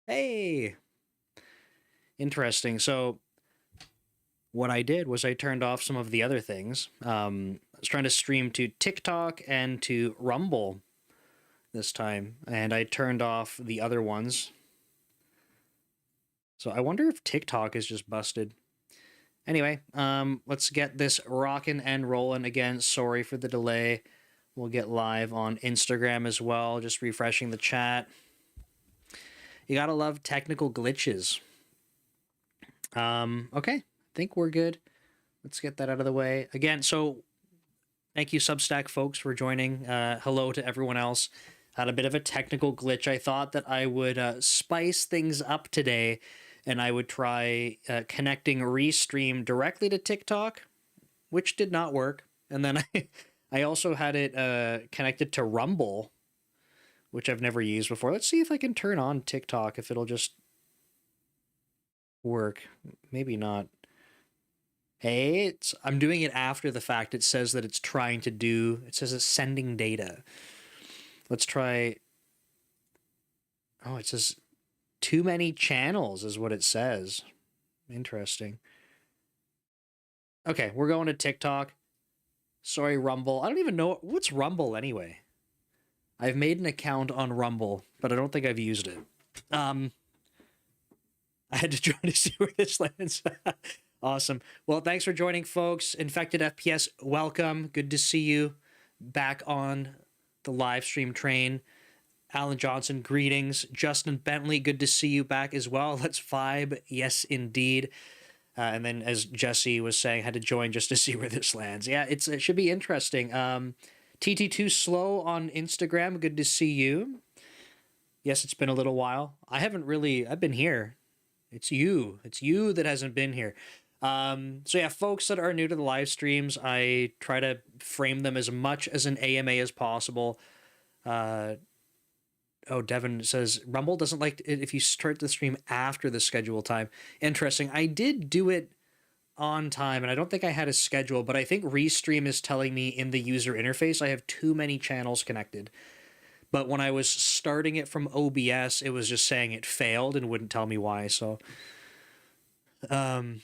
Hey, interesting. So what I did was I turned off some of the other things. I was trying to stream to TikTok and to Rumble this time, and I turned off the other ones. So I wonder if TikTok is just busted. Anyway, let's get this rocking and rolling again. Sorry for the delay. We'll get live on Instagram as well. Just refreshing the chat. You gotta love technical glitches. Okay, I think we're good. Let's get that out of the way. Again, so thank you, Substack folks, for joining. Hello to everyone else. Had a bit of a technical glitch. I thought that I would spice things up today and I would try connecting Restream directly to TikTok, which did not work. And then I also had it connected to Rumble, which I've never used before. Let's see if I can turn on TikTok, if it'll just work. Maybe not. Hey, I'm doing it after the fact. It says that it's trying to do, it says it's sending data. Let's try, oh, it says too many channels is what it says. Interesting. Okay, we're going to TikTok. Sorry, Rumble. I don't even know, what's Rumble anyway? I've made an account on Rumble, but I don't think I've used it. I had to try to see where this lands. Awesome. Well, thanks for joining, folks. Infected FPS, welcome. Good to see you back on the live stream train. Alan Johnson, greetings. Justin Bentley, good to see you back as well. Let's vibe. Yes, indeed. And then, as Jesse was saying, had to join just to see where this lands. Yeah, it should be interesting. TT2 Slow on Instagram, good to see you. Yes, it's been a little while. I've been here. It's you that hasn't been here. So yeah, folks that are new to the live streams, I try to frame them as much as an AMA as possible. Oh, Devin says Rumble doesn't like it if you start the stream after the schedule time. Interesting. I did do it on time, and I don't think I had a schedule, but I think Restream is telling me in the user interface I have too many channels connected. But when I was starting it from OBS, it was just saying it failed and wouldn't tell me why. So, um,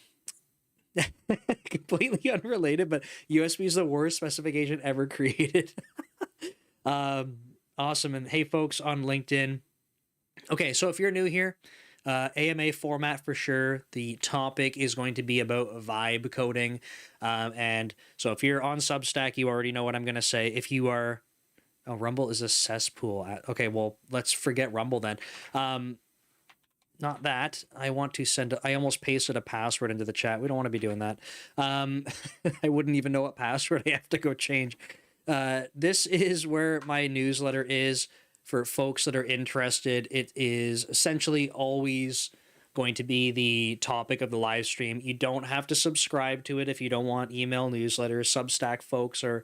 completely unrelated, but USB is the worst specification ever created. Awesome. And hey, folks on LinkedIn. Okay, so if you're new here, AMA format for sure. The topic is going to be about vibe coding. And so if you're on Substack, you already know what I'm going to say. If you are, oh, Rumble is a cesspool. Okay, well, let's forget Rumble then. Not that. I want to send, I almost pasted a password into the chat. We don't want to be doing that. I wouldn't even know what password I have to go change. This is where my newsletter is for folks that are interested. It is essentially always going to be the topic of the live stream. You don't have to subscribe to it if you don't want email newsletters. Substack folks are,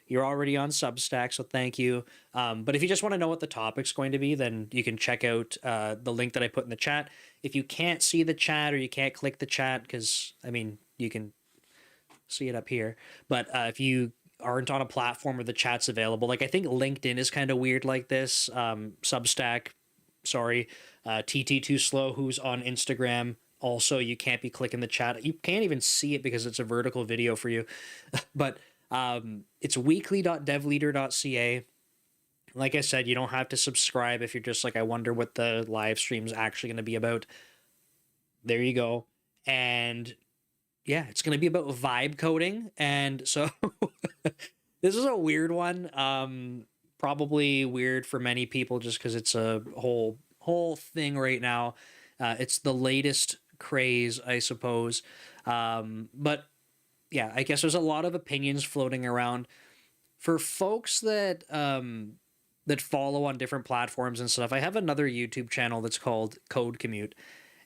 you're already on Substack, so thank you. But if you just want to know what the topic's going to be, then you can check out the link that I put in the chat. If you can't see the chat or you can't click the chat, because, I mean, you can see it up here. But if you aren't on a platform where the chat's available, like I think LinkedIn is kind of weird like this. Substack, sorry. TT2 Slow, who's on Instagram, also, you can't be clicking the chat. You can't even see it because it's a vertical video for you. But it's weekly.devleader.ca. Like I said, you don't have to subscribe if you're just like, I wonder what the live stream's actually going to be about. There you go. And yeah, it's going to be about vibe coding. And so this is a weird one. Probably weird for many people just because it's a whole thing right now. It's the latest craze, I suppose. But yeah, I guess there's a lot of opinions floating around for folks that that follow on different platforms and stuff. I have another YouTube channel that's called Code Commute,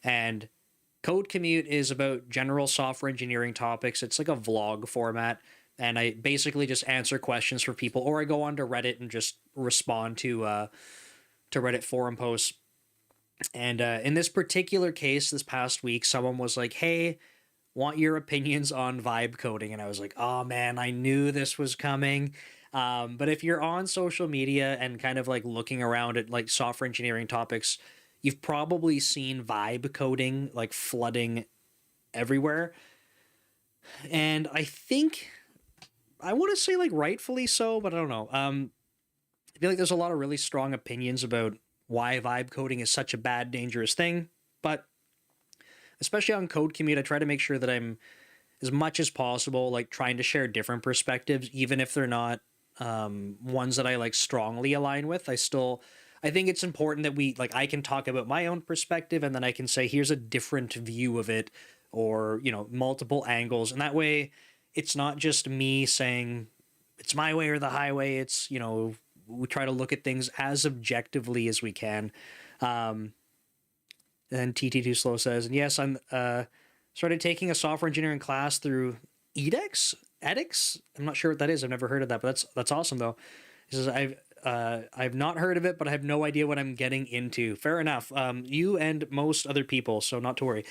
and Code Commute is about general software engineering topics. It's like a vlog format, and I basically just answer questions for people, or I go onto Reddit and just respond to Reddit forum posts. And in this particular case, this past week, someone was like, "Hey, want your opinions on vibe coding?" And I was like, "Oh man, I knew this was coming." But if you're on social media and kind of like looking around at like software engineering topics, you've probably seen vibe coding like flooding everywhere. And I think I want to say like rightfully so, but I don't know. I feel like there's a lot of really strong opinions about why vibe coding is such a bad, dangerous thing. But especially on Code Commute, I try to make sure that I'm as much as possible like trying to share different perspectives, even if they're not ones that I like strongly align with. I think it's important that we like I can talk about my own perspective and then I can say here's a different view of it, or multiple angles, and that way it's not just me saying it's my way or the highway. It's we try to look at things as objectively as we can. And TT2 Slow says, and yes, I'm started taking a software engineering class through edX. edX. I'm not sure what that is. I've never heard of that, but that's awesome though. He says I've not heard of it, but I have no idea what I'm getting into. Fair enough. You and most other people, so not to worry.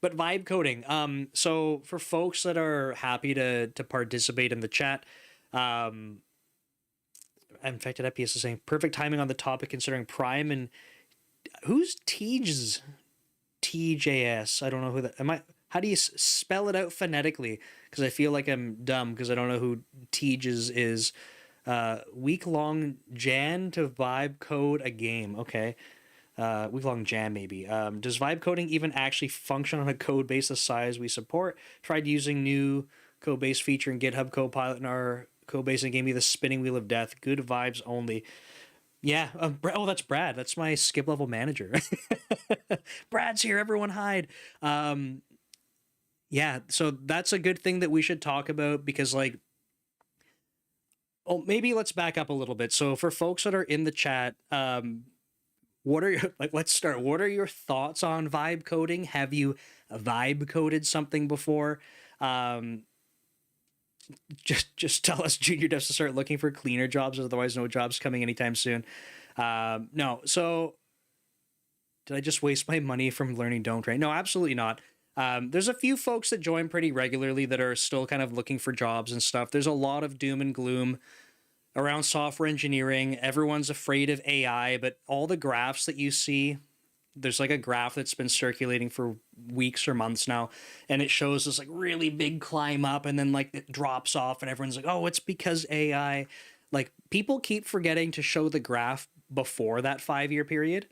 But vibe coding. So for folks that are happy to participate in the chat, Infected FPS is saying perfect timing on the topic considering Prime and who's TJS? I don't know who that. How do you spell it out phonetically? Because I feel like I'm dumb because I don't know who TJS is. Week-long Jan to vibe code a game. Okay. Week-long Jan maybe. Does vibe coding even actually function on a code base the size we support? Tried using new code base feature in GitHub Copilot in our code base and gave me the spinning wheel of death. Good vibes only. Yeah. Oh, that's Brad. That's my skip level manager. Brad's here. Everyone hide. Yeah. So that's a good thing that we should talk about because maybe let's back up a little bit. So for folks that are in the chat, what are your, let's start. What are your thoughts on vibe coding? Have you vibe coded something before? Just tell us junior devs to start looking for cleaner jobs, otherwise no jobs coming anytime soon. No. So did I just waste my money from learning Don't Train? No, absolutely not. There's a few folks that join pretty regularly that are still kind of looking for jobs and stuff. There's a lot of doom and gloom around software engineering. Everyone's afraid of AI, but all the graphs that you see, there's like a graph that's been circulating for weeks or months now, and it shows this like really big climb up and then like it drops off and everyone's like, oh, it's because AI. Like people keep forgetting to show the graph before that 5-year period.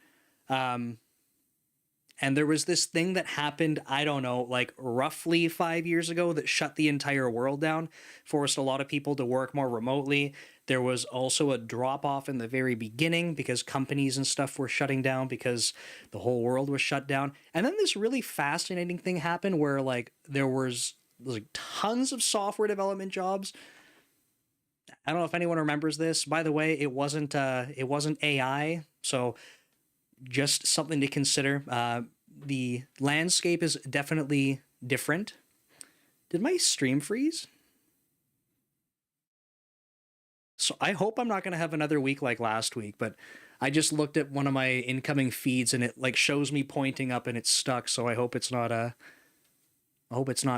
And there was this thing that happened, I don't know, like roughly 5 years ago that shut the entire world down, forced a lot of people to work more remotely. There was also a drop off in the very beginning because companies and stuff were shutting down because the whole world was shut down. And then this really fascinating thing happened where like there was like tons of software development jobs. I don't know if anyone remembers this. By the way, it wasn't AI. So just something to consider. The landscape is definitely different. Did my stream freeze? So I hope I'm not going to have another week like last week, but I just looked at one of my incoming feeds and it like shows me pointing up and it's stuck. So I hope it's not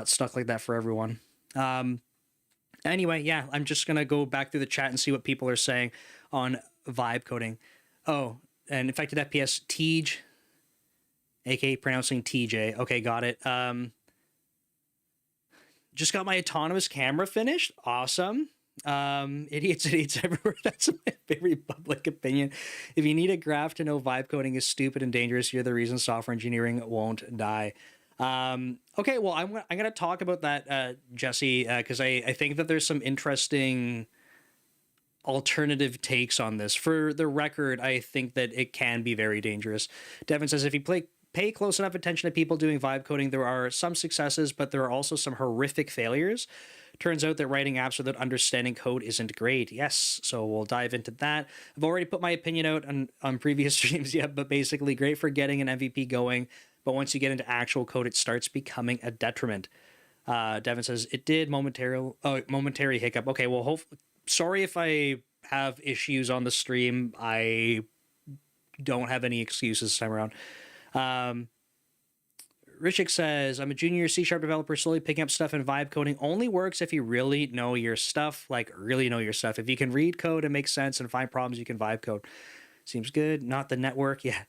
stuck like that for everyone. Anyway, yeah, I'm just going to go back through the chat and see what people are saying on vibe coding. Oh, and Infected FPS, Tej, aka pronouncing TJ. Okay, got it. Just got my autonomous camera finished. Awesome. Idiots everywhere. That's my very public opinion. If you need a graph to know vibe coding is stupid and dangerous, you're the reason software engineering won't die. Okay, well, I'm going to talk about that, Jesse, because I think that there's some interesting alternative takes on this. For the record, I think that it can be very dangerous. Devin says, if you pay close enough attention to people doing vibe coding, there are some successes, but there are also some horrific failures. Turns out that writing apps without understanding code isn't great. Yes, so we'll dive into that. I've already put my opinion out on previous streams, yeah, but basically great for getting an MVP going, but once you get into actual code, it starts becoming a detriment. Devin says, it did momentary hiccup. Okay, well, sorry if I have issues on the stream. I don't have any excuses this time around. Rishik says, I'm a junior C# developer slowly picking up stuff, and vibe coding only works if you really know your stuff, like really know your stuff. If you can read code and make sense and find problems, you can vibe code. Seems good. Not the network. Yeah.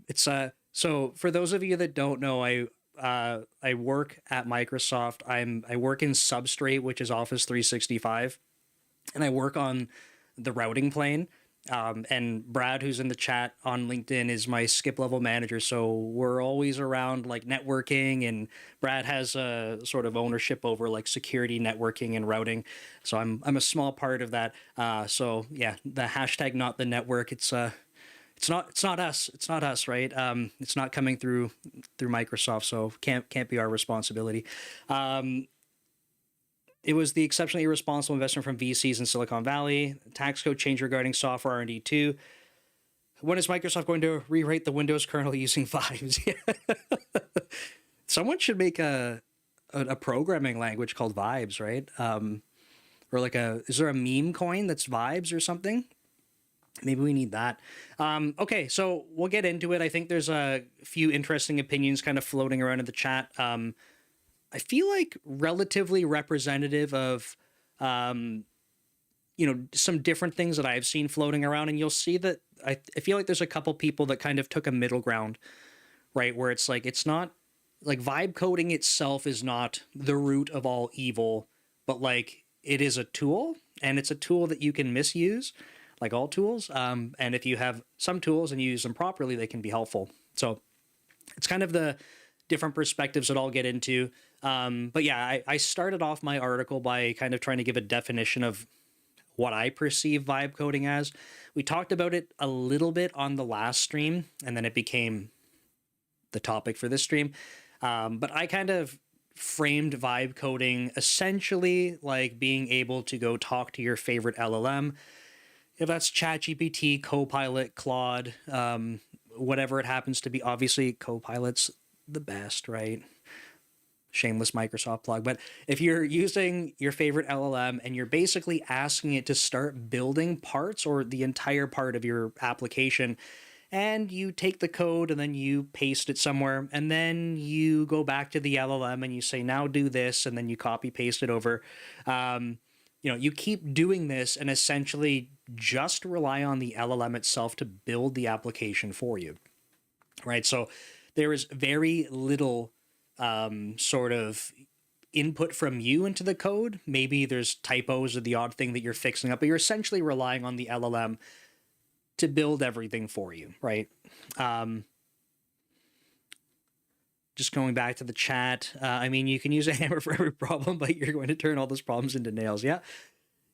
It's so for those of you that don't know, I work at Microsoft. I work in Substrate, which is Office 365, and I work on the routing plane. And Brad, who's in the chat on LinkedIn, is my skip level manager. So we're always around like networking, and Brad has a sort of ownership over like security, networking, and routing. So I'm a small part of that. So yeah, the hashtag not the network. It's not us. It's not us, right? It's not coming through Microsoft, so can't be our responsibility. It was the exceptionally irresponsible investment from VCs in Silicon Valley. Tax code change regarding software R&D too. When is Microsoft going to rewrite the Windows kernel using Vibes? Someone should make a programming language called Vibes, right? Or like is there a meme coin that's Vibes or something? Maybe we need that. Okay, so we'll get into it. I think there's a few interesting opinions kind of floating around in the chat. I feel like relatively representative of, some different things that I've seen floating around. And you'll see that I feel like there's a couple people that kind of took a middle ground, right? Where it's like, it's not like vibe coding itself is not the root of all evil, but like it is a tool, and it's a tool that you can misuse, like all tools. And if you have some tools and you use them properly, they can be helpful. So it's kind of the different perspectives that I'll get into. But yeah, I started off my article by kind of trying to give a definition of what I perceive vibe coding as. We talked about it a little bit on the last stream, and then it became the topic for this stream. But I kind of framed vibe coding essentially like being able to go talk to your favorite LLM. If that's ChatGPT, Copilot, Claude, whatever it happens to be. Obviously, Copilot's the best, right? Shameless Microsoft plug. But if you're using your favorite LLM and you're basically asking it to start building parts or the entire part of your application, and you take the code and then you paste it somewhere, and then you go back to the LLM and you say, now do this, and then you copy paste it over. You keep doing this and essentially just rely on the LLM itself to build the application for you, right? So there is very little sort of input from you into the code. Maybe there's typos or the odd thing that you're fixing up, but you're essentially relying on the LLM to build everything for you, right? Just going back to the chat, you can use a hammer for every problem, but you're going to turn all those problems into nails. Yeah.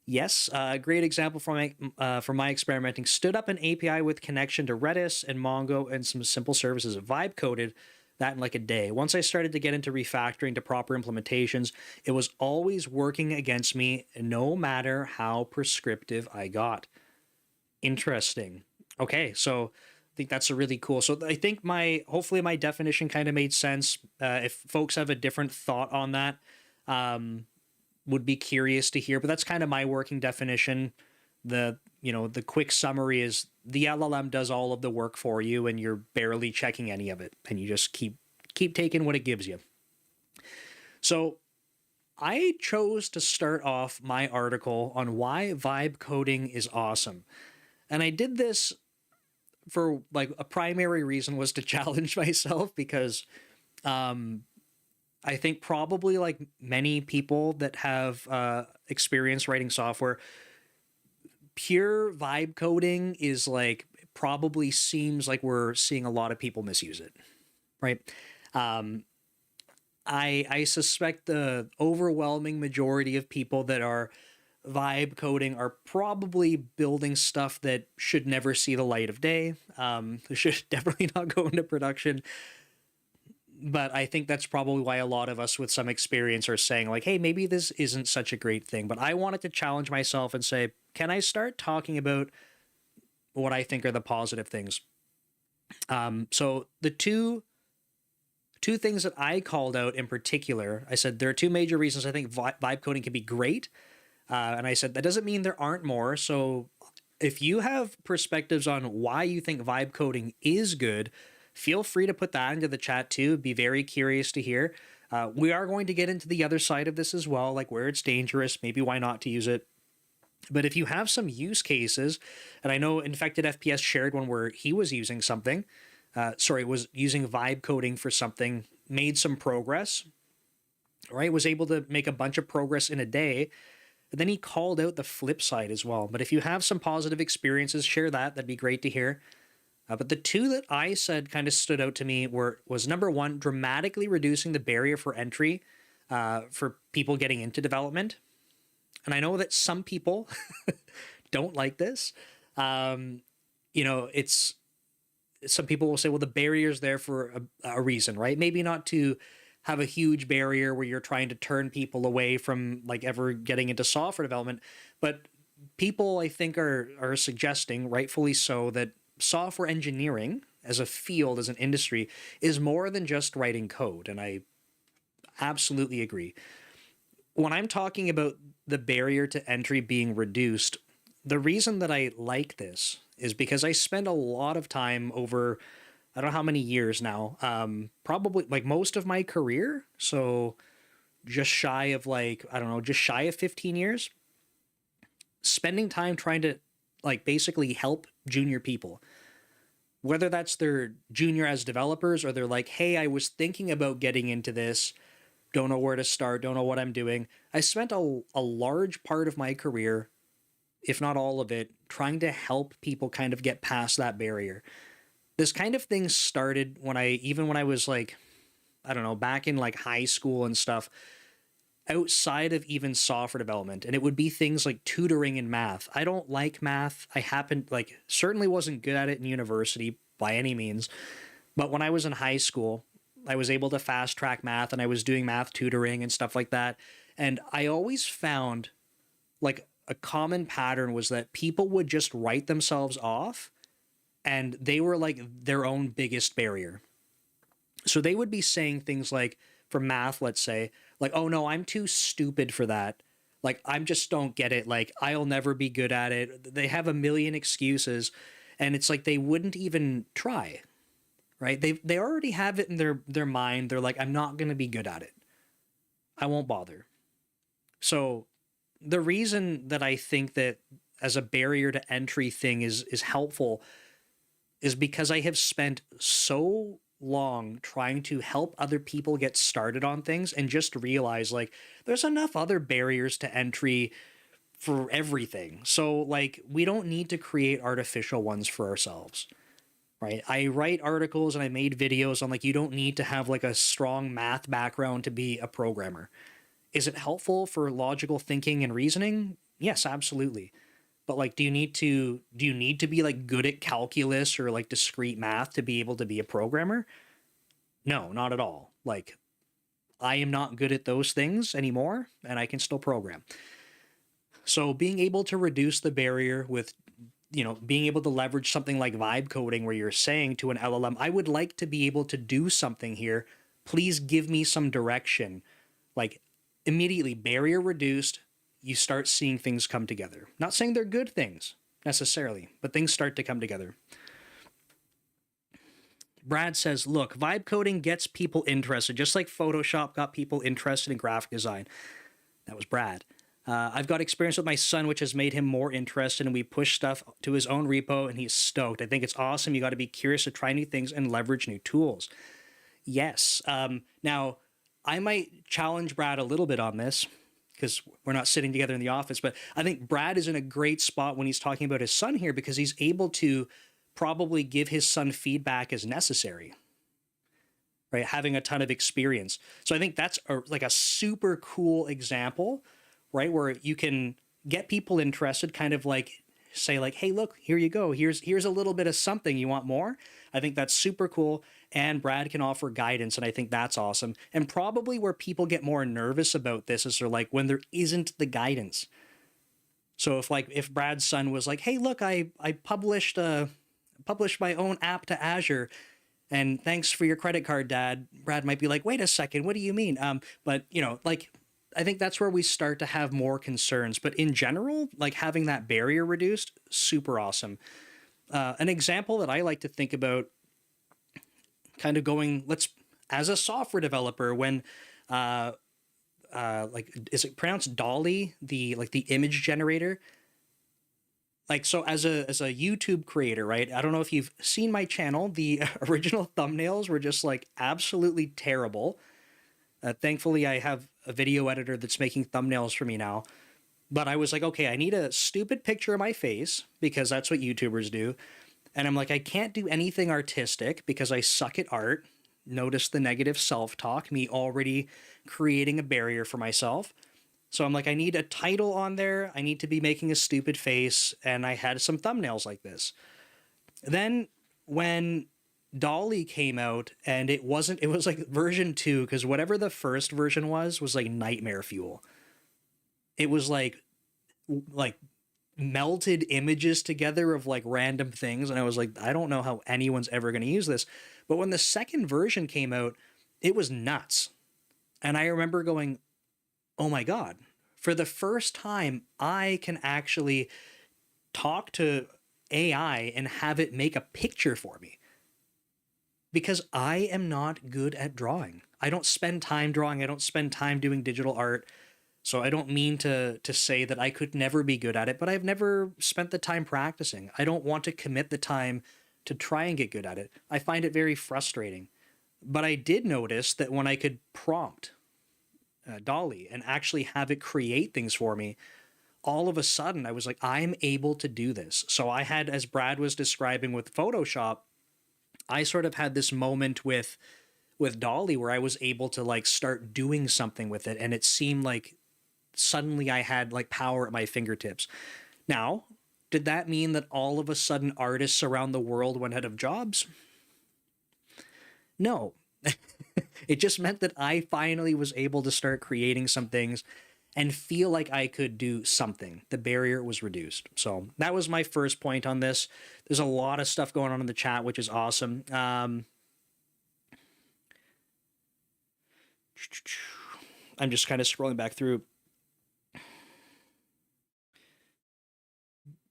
Yes, a great example from my experimenting. Stood up an API with connection to Redis and Mongo and some simple services. Vibe coded that in like a day. Once I started to get into refactoring to proper implementations, it was always working against me, no matter how prescriptive I got. Interesting. Okay, so I think that's a really cool. So I think hopefully my definition kind of made sense. If folks have a different thought on that, would be curious to hear, but that's kind of my working definition. The quick summary is the LLM does all of the work for you and you're barely checking any of it, and you just keep taking what it gives you. So I chose to start off my article on why vibe coding is awesome. And I did this for like a primary reason was to challenge myself, because I think probably like many people that have experience writing software, pure vibe coding is like probably seems like we're seeing a lot of people misuse it, right? I suspect the overwhelming majority of people that are vibe coding are probably building stuff that should never see the light of day. Should definitely not go into production. But I think that's probably why a lot of us with some experience are saying like, hey, maybe this isn't such a great thing. But I wanted to challenge myself and say, can I start talking about what I think are the positive things? So the two things that I called out in particular, I said there are two major reasons I think vibe coding can be great. And I said that doesn't mean there aren't more. So if you have perspectives on why you think vibe coding is good, feel free to put that into the chat too. Be very curious to hear. We are going to get into the other side of this as well, like where it's dangerous, maybe why not to use it. But if you have some use cases, and I know Infected FPS shared one where he was using something, was using vibe coding for something, made some progress, right? Was able to make a bunch of progress in a day. And then he called out the flip side as well. But if you have some positive experiences, share that. That'd be great to hear. But the two that I said kind of stood out to me was number one, dramatically reducing the barrier for entry for people getting into development. And I know that some people don't like this. It's some people will say, well, the barrier's there for a reason, right? Maybe not to have a huge barrier where you're trying to turn people away from like ever getting into software development, but people I think are suggesting, rightfully so, that software engineering as a field, as an industry, is more than just writing code, and I absolutely agree. When I'm talking about the barrier to entry being reduced, the reason that I like this is because I spend a lot of time over, I don't know how many years now, probably like most of my career. So just shy of like, I don't know, just shy of 15 years, spending time trying to like basically help junior people, whether that's their junior as developers or they're like, hey, I was thinking about getting into this, don't know where to start, don't know what I'm doing. I spent a large part of my career, if not all of it, trying to help people kind of get past that barrier. This kind of thing started when I was like, I don't know, back in like high school and stuff, outside of even software development. And it would be things like tutoring in math. I don't like math. Certainly wasn't good at it in university by any means. But when I was in high school, I was able to fast track math and I was doing math tutoring and stuff like that. And I always found like a common pattern was that people would just write themselves off and they were like their own biggest barrier. So they would be saying things like, for math, let's say, like, oh no, I'm too stupid for that. Like, I just don't get it. Like, I'll never be good at it. They have a million excuses. And it's like they wouldn't even try, right? They already have it in their mind. They're like, I'm not going to be good at it. I won't bother. So the reason that I think that as a barrier to entry thing is helpful is because I have spent so long trying to help other people get started on things and just realize like there's enough other barriers to entry for everything. So like we don't need to create artificial ones for ourselves. Right? I write articles and I made videos on like you don't need to have like a strong math background to be a programmer. Is it helpful for logical thinking and reasoning? Yes, absolutely. But like do you need to be like good at calculus or like discrete math to be able to be a programmer? No, not at all. Like I am not good at those things anymore and I can still program. So being able to reduce the barrier with being able to leverage something like vibe coding where you're saying to an LLM, I would like to be able to do something here. Please give me some direction. Like immediately barrier reduced, you start seeing things come together. Not saying they're good things necessarily, but things start to come together. Brad says, look, vibe coding gets people interested, just like Photoshop got people interested in graphic design. That was Brad. I've got experience with my son, which has made him more interested, and we push stuff to his own repo, and he's stoked. I think it's awesome. You got to be curious to try new things and leverage new tools. Yes. Now, I might challenge Brad a little bit on this because we're not sitting together in the office, but I think Brad is in a great spot when he's talking about his son here because he's able to probably give his son feedback as necessary. Right? Having a ton of experience. So I think that's like a super cool example, right? Where you can get people interested, kind of like say like, hey, look, here you go. Here's a little bit of something. You want more? I think that's super cool. And Brad can offer guidance. And I think that's awesome. And probably where people get more nervous about this is they're like when there isn't the guidance. So if Brad's son was like, hey, look, I published my own app to Azure, and thanks for your credit card, Dad. Brad might be like, wait a second, what do you mean? But I think that's where we start to have more concerns. But in general, like having that barrier reduced, super awesome. An example that I like to think about, kind of as a software developer, when is it pronounced Dolly, the image generator? like, so as a YouTube creator, right? I don't know if you've seen my channel. The original thumbnails were just like absolutely terrible. Thankfully, I have a video editor that's making thumbnails for me now. But I was like, okay, I need a stupid picture of my face because that's what YouTubers do. And I'm like, I can't do anything artistic because I suck at art. Notice the negative self-talk, me already creating a barrier for myself. So I'm like, I need a title on there. I need to be making a stupid face. And I had some thumbnails like this. Then when Dolly came out, and it was like version 2, because whatever the first version was like nightmare fuel. It was like melted images together of like random things, and I was like, I don't know how anyone's ever going to use this. But when the second version came out, it was nuts. And I remember going, oh my god, for the first time I can actually talk to AI and have it make a picture for me, because I am not good at drawing. I don't spend time drawing. I don't spend time doing digital art. So I don't mean to say that I could never be good at it, but I've never spent the time practicing. I don't want to commit the time to try and get good at it. I find it very frustrating. But I did notice that when I could prompt Dolly and actually have it create things for me, all of a sudden I was like, I'm able to do this. So I had, as Brad was describing with Photoshop, I sort of had this moment with Dolly where I was able to like start doing something with it, and it seemed like suddenly I had like power at my fingertips. Now, did that mean that all of a sudden artists around the world went out of jobs? No. It just meant that I finally was able to start creating some things and feel like I could do something. The barrier was reduced. So that was my first point on this. There's a lot of stuff going on in the chat, which is awesome. I'm just kind of scrolling back through.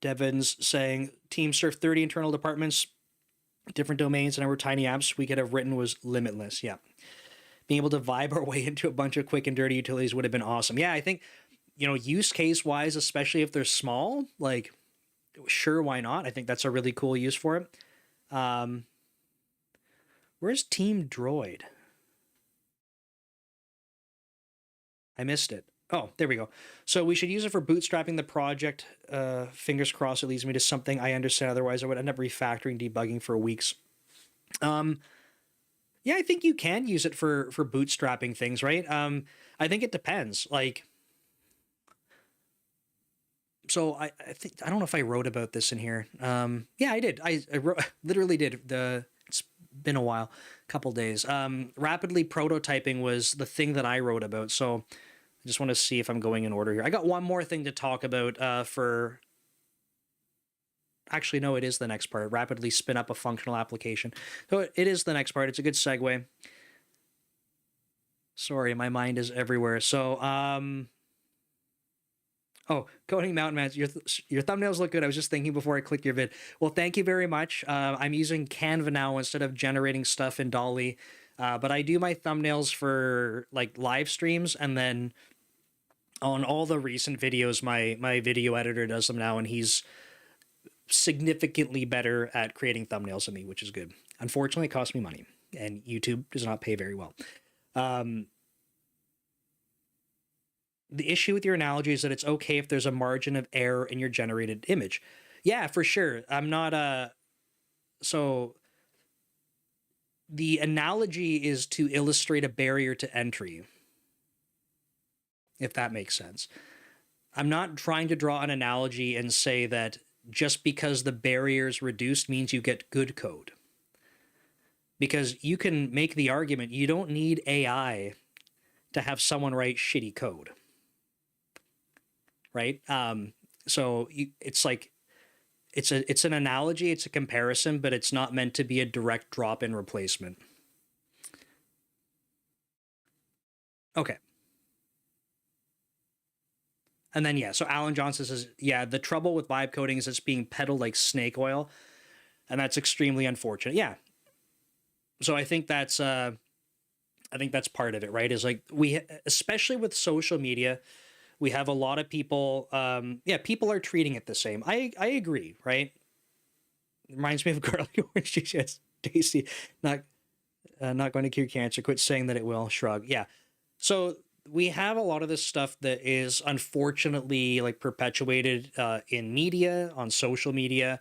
Devin's saying, Team serve 30 internal departments, different domains, and our tiny apps we could have written was limitless. Yeah. Being able to vibe our way into a bunch of quick and dirty utilities would have been awesome. Yeah, I think, use case wise, especially if they're small, like, sure, why not? I think that's a really cool use for it. Where's Team Droid? I missed it. Oh, there we go. So we should use it for bootstrapping the project. Fingers crossed it leads me to something I understand. Otherwise, I would end up refactoring, debugging for weeks. Yeah, I think you can use it for bootstrapping things, right? I think it depends. Like, so I think, I don't know if I wrote about this in here. Yeah, I did. I literally did. It's been a while, couple days. Rapidly prototyping was the thing that I wrote about. So I just want to see if I'm going in order here. I got one more thing to talk about for... Actually, no, it is the next part. Rapidly spin up a functional application. So it is the next part. It's a good segue. Sorry, my mind is everywhere. So, oh, Coding Mountain Man, your thumbnails look good. I was just thinking before I clicked your vid. Well, thank you very much. I'm using Canva now instead of generating stuff in Dolly. But I do my thumbnails for like live streams, and then on all the recent videos, my video editor does them now, and he's significantly better at creating thumbnails than me, which is good. Unfortunately, it costs me money, and YouTube does not pay very well. The issue with your analogy is that it's okay if there's a margin of error in your generated image. Yeah, for sure. I'm not so the analogy is to illustrate a barrier to entry, if that makes sense. I'm not trying to draw an analogy and say that just because the barrier is reduced means you get good code. Because you can make the argument you don't need AI to have someone write shitty code. Right? So it's like, it's an analogy, it's a comparison, but it's not meant to be a direct drop-in replacement. Okay. And then, yeah, so Alan Johnson says, yeah, the trouble with vibe coding is it's being peddled like snake oil, and that's extremely unfortunate. Yeah. So I think that's part of it, right? Is like especially with social media, We have a lot of people, yeah, people are treating it the same. I agree, right? It reminds me of Carly Orange. She says, Daisy, not not going to cure cancer. Quit saying that it will. Shrug. Yeah. So we have a lot of this stuff that is unfortunately like perpetuated in media, on social media.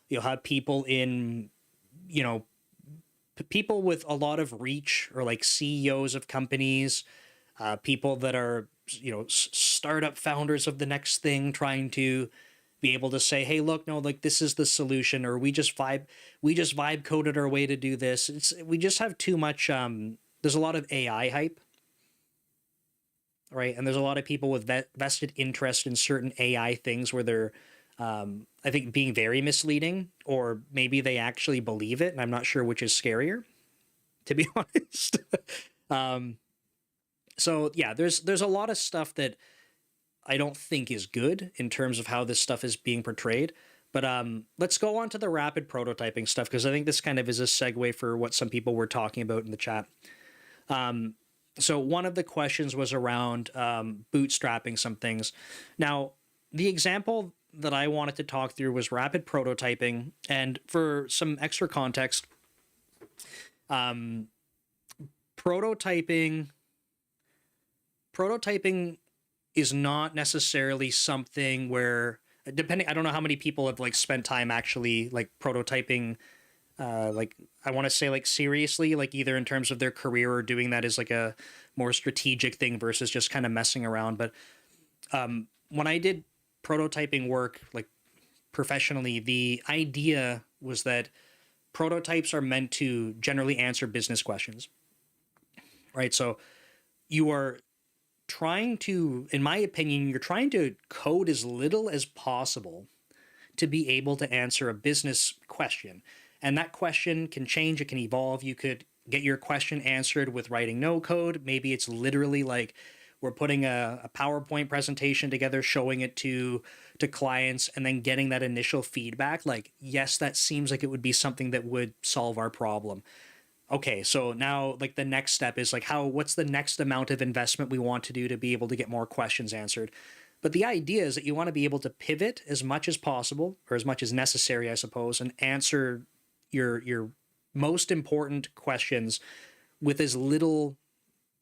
You'll have people in, you know, people with a lot of reach, or like CEOs of companies, people that are, you know, startup founders of the next thing, trying to be able to say, hey, look, no, like this is the solution, or we just vibe coded our way to do this. We just have too much. There's a lot of AI hype, right? And there's a lot of people with vested interest in certain AI things where they're, I think, being very misleading, or maybe they actually believe it. And I'm not sure which is scarier, to be honest. So yeah, there's a lot of stuff that I don't think is good in terms of how this stuff is being portrayed. But let's go on to the rapid prototyping stuff, because I think this kind of is a segue for what some people were talking about in the chat. So one of the questions was around bootstrapping some things. Now, the example that I wanted to talk through was rapid prototyping. And for some extra context, prototyping is not necessarily something where, depending, I don't know how many people have like spent time actually like prototyping, like I want to say like seriously, like either in terms of their career or doing that as like a more strategic thing versus just kind of messing around. But when I did prototyping work like professionally, the idea was that prototypes are meant to generally answer business questions, right? So you are trying to, in my opinion, you're trying to code as little as possible to be able to answer a business question. And that question can change, it can evolve. You could get your question answered with writing no code. Maybe it's literally like we're putting a PowerPoint presentation together, showing it to clients, and then getting that initial feedback. Like, yes, that seems like it would be something that would solve our problem. Okay, so now like the next step is like what's the next amount of investment we want to do to be able to get more questions answered. But the idea is that you want to be able to pivot as much as possible, or as much as necessary, I suppose, and answer your most important questions with as little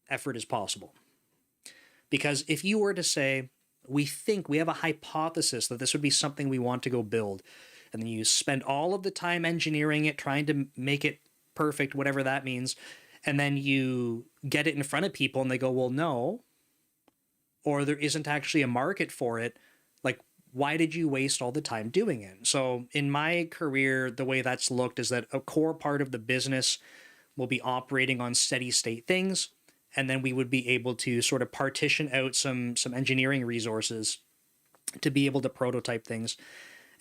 effort as possible. Because if you were to say, we think we have a hypothesis that this would be something we want to go build, and then you spend all of the time engineering it, trying to make it perfect, whatever that means, and then you get it in front of people and they go, well, no, or there isn't actually a market for it, like, why did you waste all the time doing it? So in my career, the way that's looked is that a core part of the business will be operating on steady state things, and then we would be able to sort of partition out some engineering resources to be able to prototype things.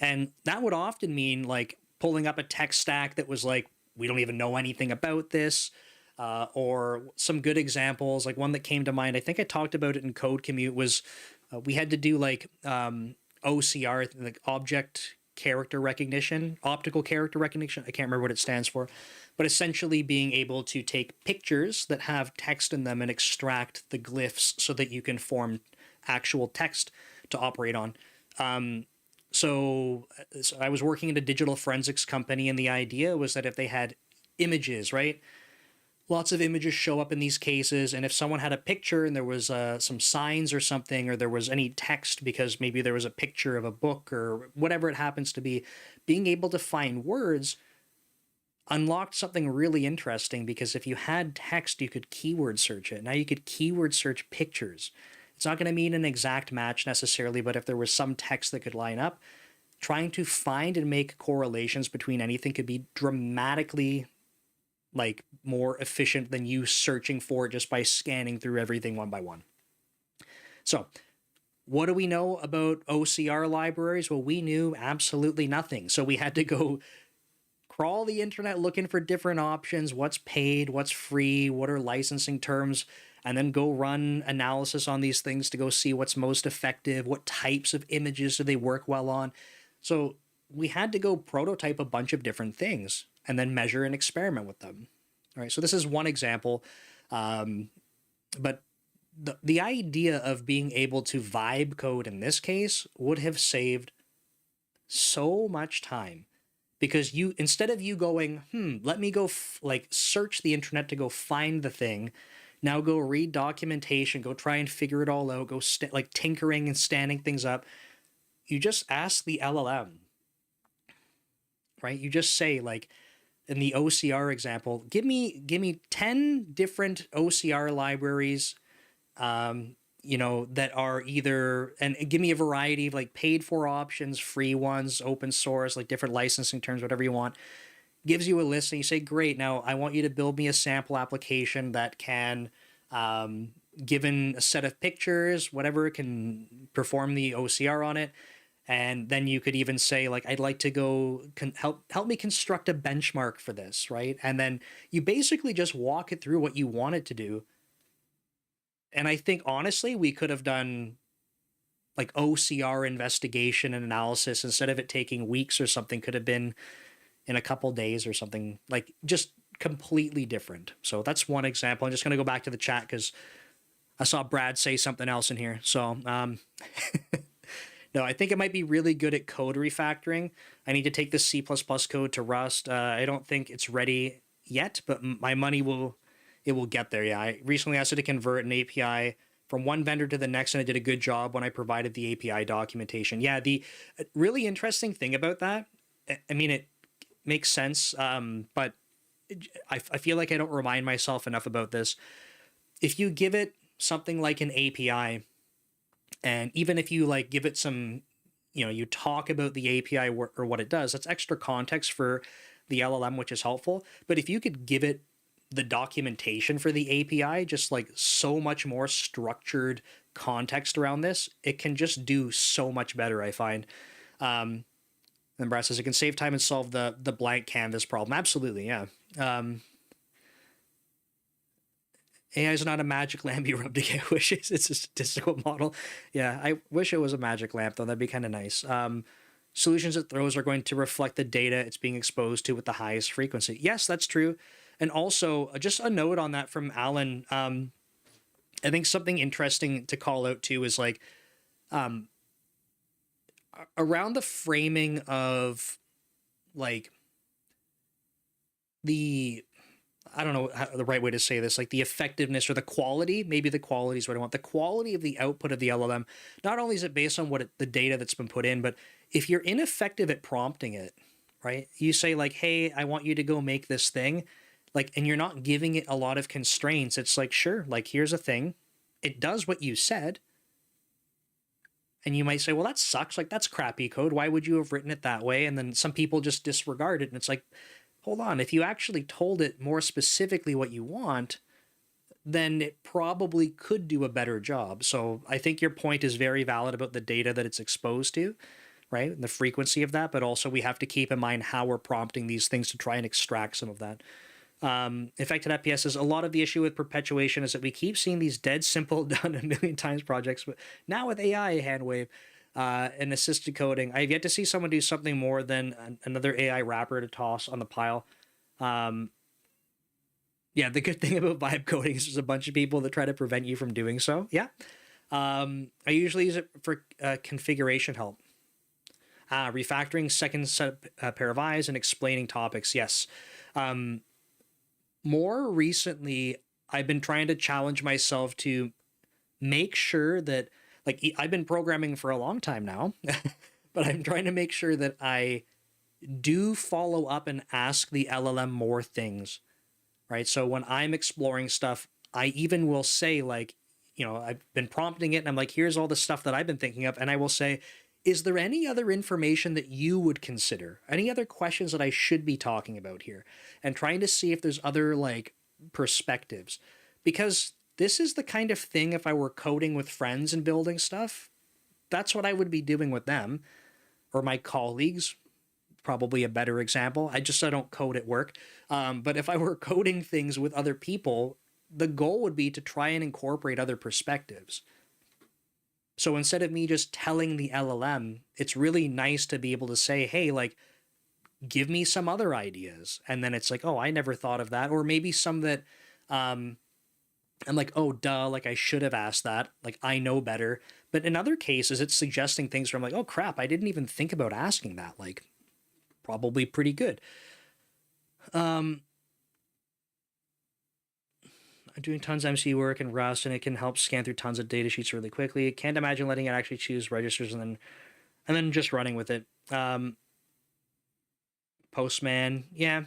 And that would often mean like pulling up a tech stack that was like, we don't even know anything about this, or some good examples. Like one that came to mind, I think I talked about it in Code Commute, was we had to do like OCR, like object character recognition, optical character recognition. I can't remember what it stands for, but essentially being able to take pictures that have text in them and extract the glyphs so that you can form actual text to operate on. So I was working at a digital forensics company, and the idea was that if they had images, right? Lots of images show up in these cases, and if someone had a picture and there was some signs or something, or there was any text because maybe there was a picture of a book or whatever it happens to be, being able to find words unlocked something really interesting, because if you had text, you could keyword search it. Now you could keyword search pictures. It's not going to mean an exact match necessarily, but if there was some text that could line up, trying to find and make correlations between anything could be dramatically like more efficient than you searching for it just by scanning through everything one by one. So what do we know about OCR libraries? Well, we knew absolutely nothing. So we had to go crawl the internet looking for different options, what's paid, what's free, what are licensing terms, and then go run analysis on these things to go see what's most effective, what types of images do they work well on. So we had to go prototype a bunch of different things and then measure and experiment with them. All right, so this is one example, but the idea of being able to vibe code in this case would have saved so much time, because you, instead of you going, let me go like search the internet to go find the thing, now go read documentation, go try and figure it all out, go like tinkering and standing things up. You just ask the LLM, right? You just say, like, in the OCR example, give me 10 different OCR libraries, that are either, and give me a variety of like paid for options, free ones, open source, like different licensing terms, whatever you want. Gives you a list, and you say, great, now I want you to build me a sample application that can, given a set of pictures, whatever, can perform the OCR on it. And then you could even say, like, I'd like to go help me construct a benchmark for this, right? And then you basically just walk it through what you want it to do. And I think, honestly, we could have done like OCR investigation and analysis, instead of it taking weeks or something, could have been in a couple days or something, like just completely different. So that's one example. I'm just going to go back to the chat because I saw Brad say something else in here. So, no, I think it might be really good at code refactoring. I need to take this C++ code to Rust. I don't think it's ready yet, but my money will get there. Yeah, I recently asked it to convert an API from one vendor to the next, and it did a good job when I provided the API documentation. Yeah, the really interesting thing about that, I mean, it makes sense, but I feel like I don't remind myself enough about this. If you give it something like an API, and even if you like give it some, you talk about the API or what it does, that's extra context for the LLM, which is helpful. But if you could give it the documentation for the API, just like so much more structured context around this, it can just do so much better, I find. And Brad says it can save time and solve the blank canvas problem. Absolutely, yeah. AI is not a magic lamp you rub to get wishes. It's a statistical model. Yeah, I wish it was a magic lamp, though. That'd be kind of nice. Solutions it throws are going to reflect the data it's being exposed to with the highest frequency. Yes, that's true. And also, just a note on that from Alan. I think something interesting to call out, too, is like around the framing of like I don't know how the right way to say this, like the effectiveness or the quality, maybe the quality is what I want. The quality of the output of the LLM, not only is it based on the data that's been put in, but if you're ineffective at prompting it, right? You say like, hey, I want you to go make this thing, like, and you're not giving it a lot of constraints. It's like, sure, like, here's a thing. It does what you said. And you might say, well, that sucks. Like, that's crappy code. Why would you have written it that way? And then some people just disregard it. And it's like, hold on, if you actually told it more specifically what you want, then it probably could do a better job. So I think your point is very valid about the data that it's exposed to, right? And the frequency of that, but also we have to keep in mind how we're prompting these things to try and extract some of that. Affected FPS says a lot of the issue with perpetuation is that we keep seeing these dead simple done a million times projects, but now with AI handwave, and assisted coding, I've yet to see someone do something more than another AI wrapper to toss on the pile. Yeah, the good thing about vibe coding is there's a bunch of people that try to prevent you from doing so. Yeah. I usually use it for configuration help. Refactoring second set pair of eyes and explaining topics. Yes. More recently, I've been trying to challenge myself to make sure that, like, I've been programming for a long time now, but I'm trying to make sure that I do follow up and ask the LLM more things, right? So when I'm exploring stuff, I even will say, like, I've been prompting it and I'm like, here's all the stuff that I've been thinking of. And I will say, is there any other information that you would consider? Any other questions that I should be talking about here? And trying to see if there's other, like, perspectives. Because this is the kind of thing, if I were coding with friends and building stuff, that's what I would be doing with them. Or my colleagues, probably a better example. I don't code at work. But if I were coding things with other people, the goal would be to try and incorporate other perspectives. So instead of me just telling the LLM, it's really nice to be able to say, hey, like, give me some other ideas. And then it's like, oh, I never thought of that. Or maybe some that I'm like, oh, duh, like I should have asked that. Like I know better. But in other cases, it's suggesting things where I'm like, oh crap, I didn't even think about asking that. Like, probably pretty good. Um, I'm doing tons of MC work in Rust, and it can help scan through tons of data sheets really quickly. Can't imagine letting it actually choose registers and then just running with it. Postman, yeah.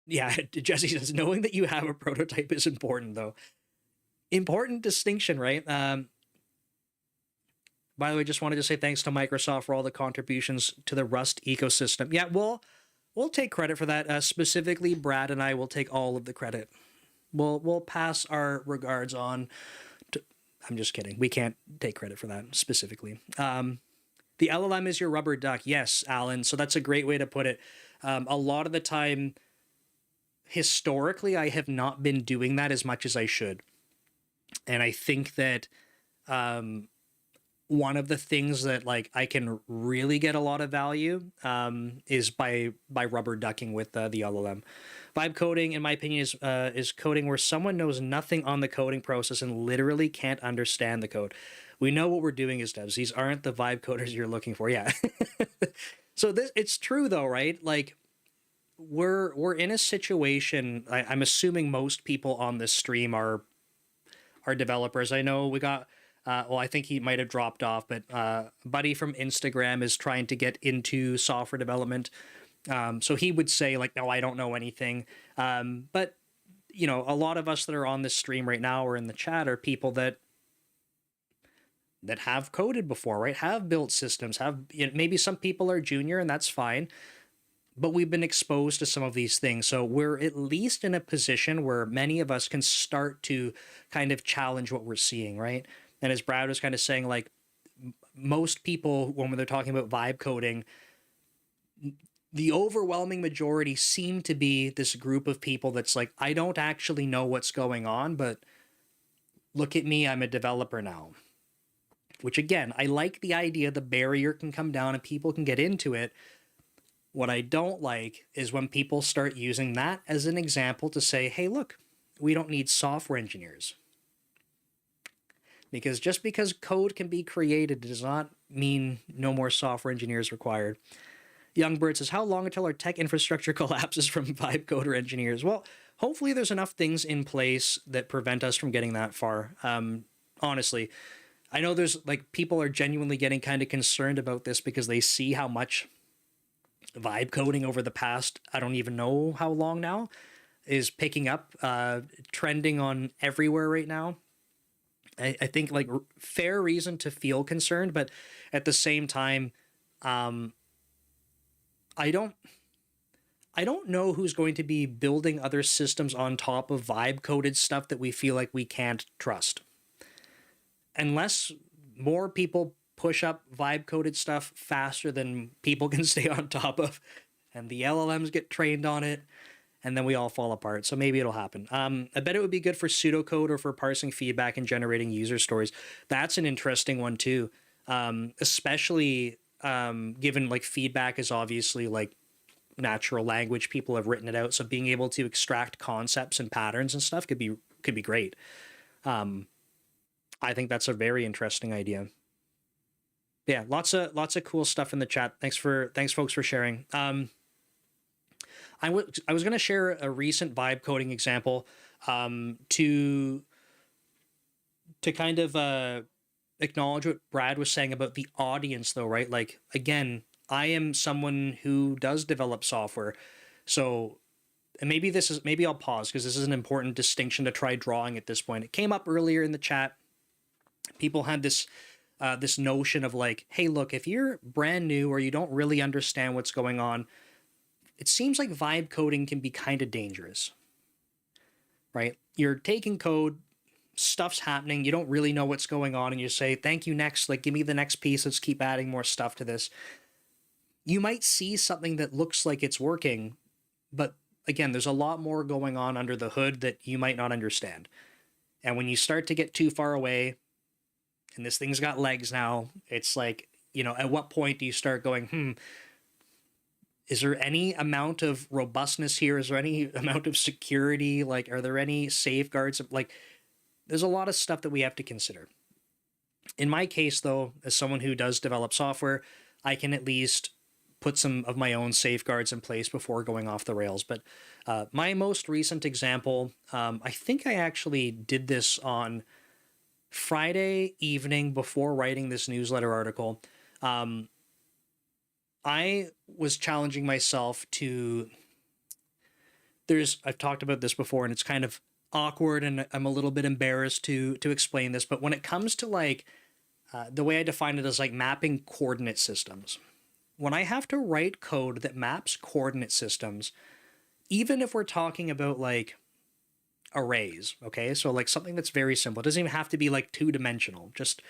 Yeah, Jesse says, knowing that you have a prototype is important, though. Important distinction, right? By the way, just wanted to say thanks to Microsoft for all the contributions to the Rust ecosystem. Yeah, we'll take credit for that. Specifically, Brad and I will take all of the credit. We'll pass our regards on to, I'm just kidding. We can't take credit for that specifically. The LLM is your rubber duck. Yes, Alan. So that's a great way to put it. A lot of the time, historically, I have not been doing that as much as I should. And I think that one of the things that like I can really get a lot of value is by rubber ducking with the LLM. Vibe coding, in my opinion, is coding where someone knows nothing on the coding process and literally can't understand the code. We know what we're doing as devs. These aren't the vibe coders you're looking for. Yeah. So it's true though, right? Like we're in a situation. I'm assuming most people on this stream are developers. I know we got. Well, I think he might have dropped off, but Buddy from Instagram is trying to get into software development. So he would say like, no, I don't know anything. But you know, a lot of us that are on this stream right now or in the chat are people that have coded before, right? Have built systems, have, you know, maybe some people are junior and that's fine, but we've been exposed to some of these things. So we're at least in a position where many of us can start to kind of challenge what we're seeing, right? And as Brad was kind of saying, like most people, when they're talking about vibe coding, the overwhelming majority seem to be this group of people that's like, I don't actually know what's going on, but look at me, I'm a developer now. Which again, I like the idea the barrier can come down and people can get into it. What I don't like is when people start using that as an example to say, hey, look, we don't need software engineers. Because just because code can be created does not mean no more software engineers required. Youngbird says, how long until our tech infrastructure collapses from vibe coder engineers? Well, hopefully there's enough things in place that prevent us from getting that far. Honestly, I know there's like people are genuinely getting kind of concerned about this because they see how much vibe coding over the past, I don't even know how long now, is picking up, trending on everywhere right now. I think like fair reason to feel concerned, but at the same time, I don't know who's going to be building other systems on top of vibe coded stuff that we feel like we can't trust. Unless more people push up vibe coded stuff faster than people can stay on top of, and the LLMs get trained on it, and then we all fall apart. So maybe it'll happen. I bet it would be good for pseudocode or for parsing feedback and generating user stories. That's an interesting one too, especially given like feedback is obviously like natural language. People have written it out, so being able to extract concepts and patterns and stuff could be great. I think that's a very interesting idea. Yeah, lots of cool stuff in the chat. Thanks folks for sharing. I was going to share a recent vibe coding example to kind of acknowledge what Brad was saying about the audience though, right? Like again, I am someone who does develop software. So and maybe I'll pause because this is an important distinction to try drawing at this point. It came up earlier in the chat. People had this this notion of like, hey, look, if you're brand new or you don't really understand what's going on, it seems like vibe coding can be kind of dangerous, right? You're taking code, stuff's happening, you don't really know what's going on, and you say, thank you, next, like, give me the next piece, let's keep adding more stuff to this. You might see something that looks like it's working, but again, there's a lot more going on under the hood that you might not understand. And when you start to get too far away, and this thing's got legs now, it's like, you know, at what point do you start going, is there any amount of robustness here? Is there any amount of security? Like, are there any safeguards? Like, there's a lot of stuff that we have to consider. In my case, though, as someone who does develop software, I can at least put some of my own safeguards in place before going off the rails. But my most recent example, I think I actually did this on Friday evening before writing this newsletter article. I was challenging myself to, I've talked about this before and it's kind of awkward and I'm a little bit embarrassed to explain this, but when it comes to like, the way I define it is like mapping coordinate systems. When I have to write code that maps coordinate systems, even if we're talking about like arrays, okay? So like something that's very simple. It doesn't even have to be like two-dimensional. Just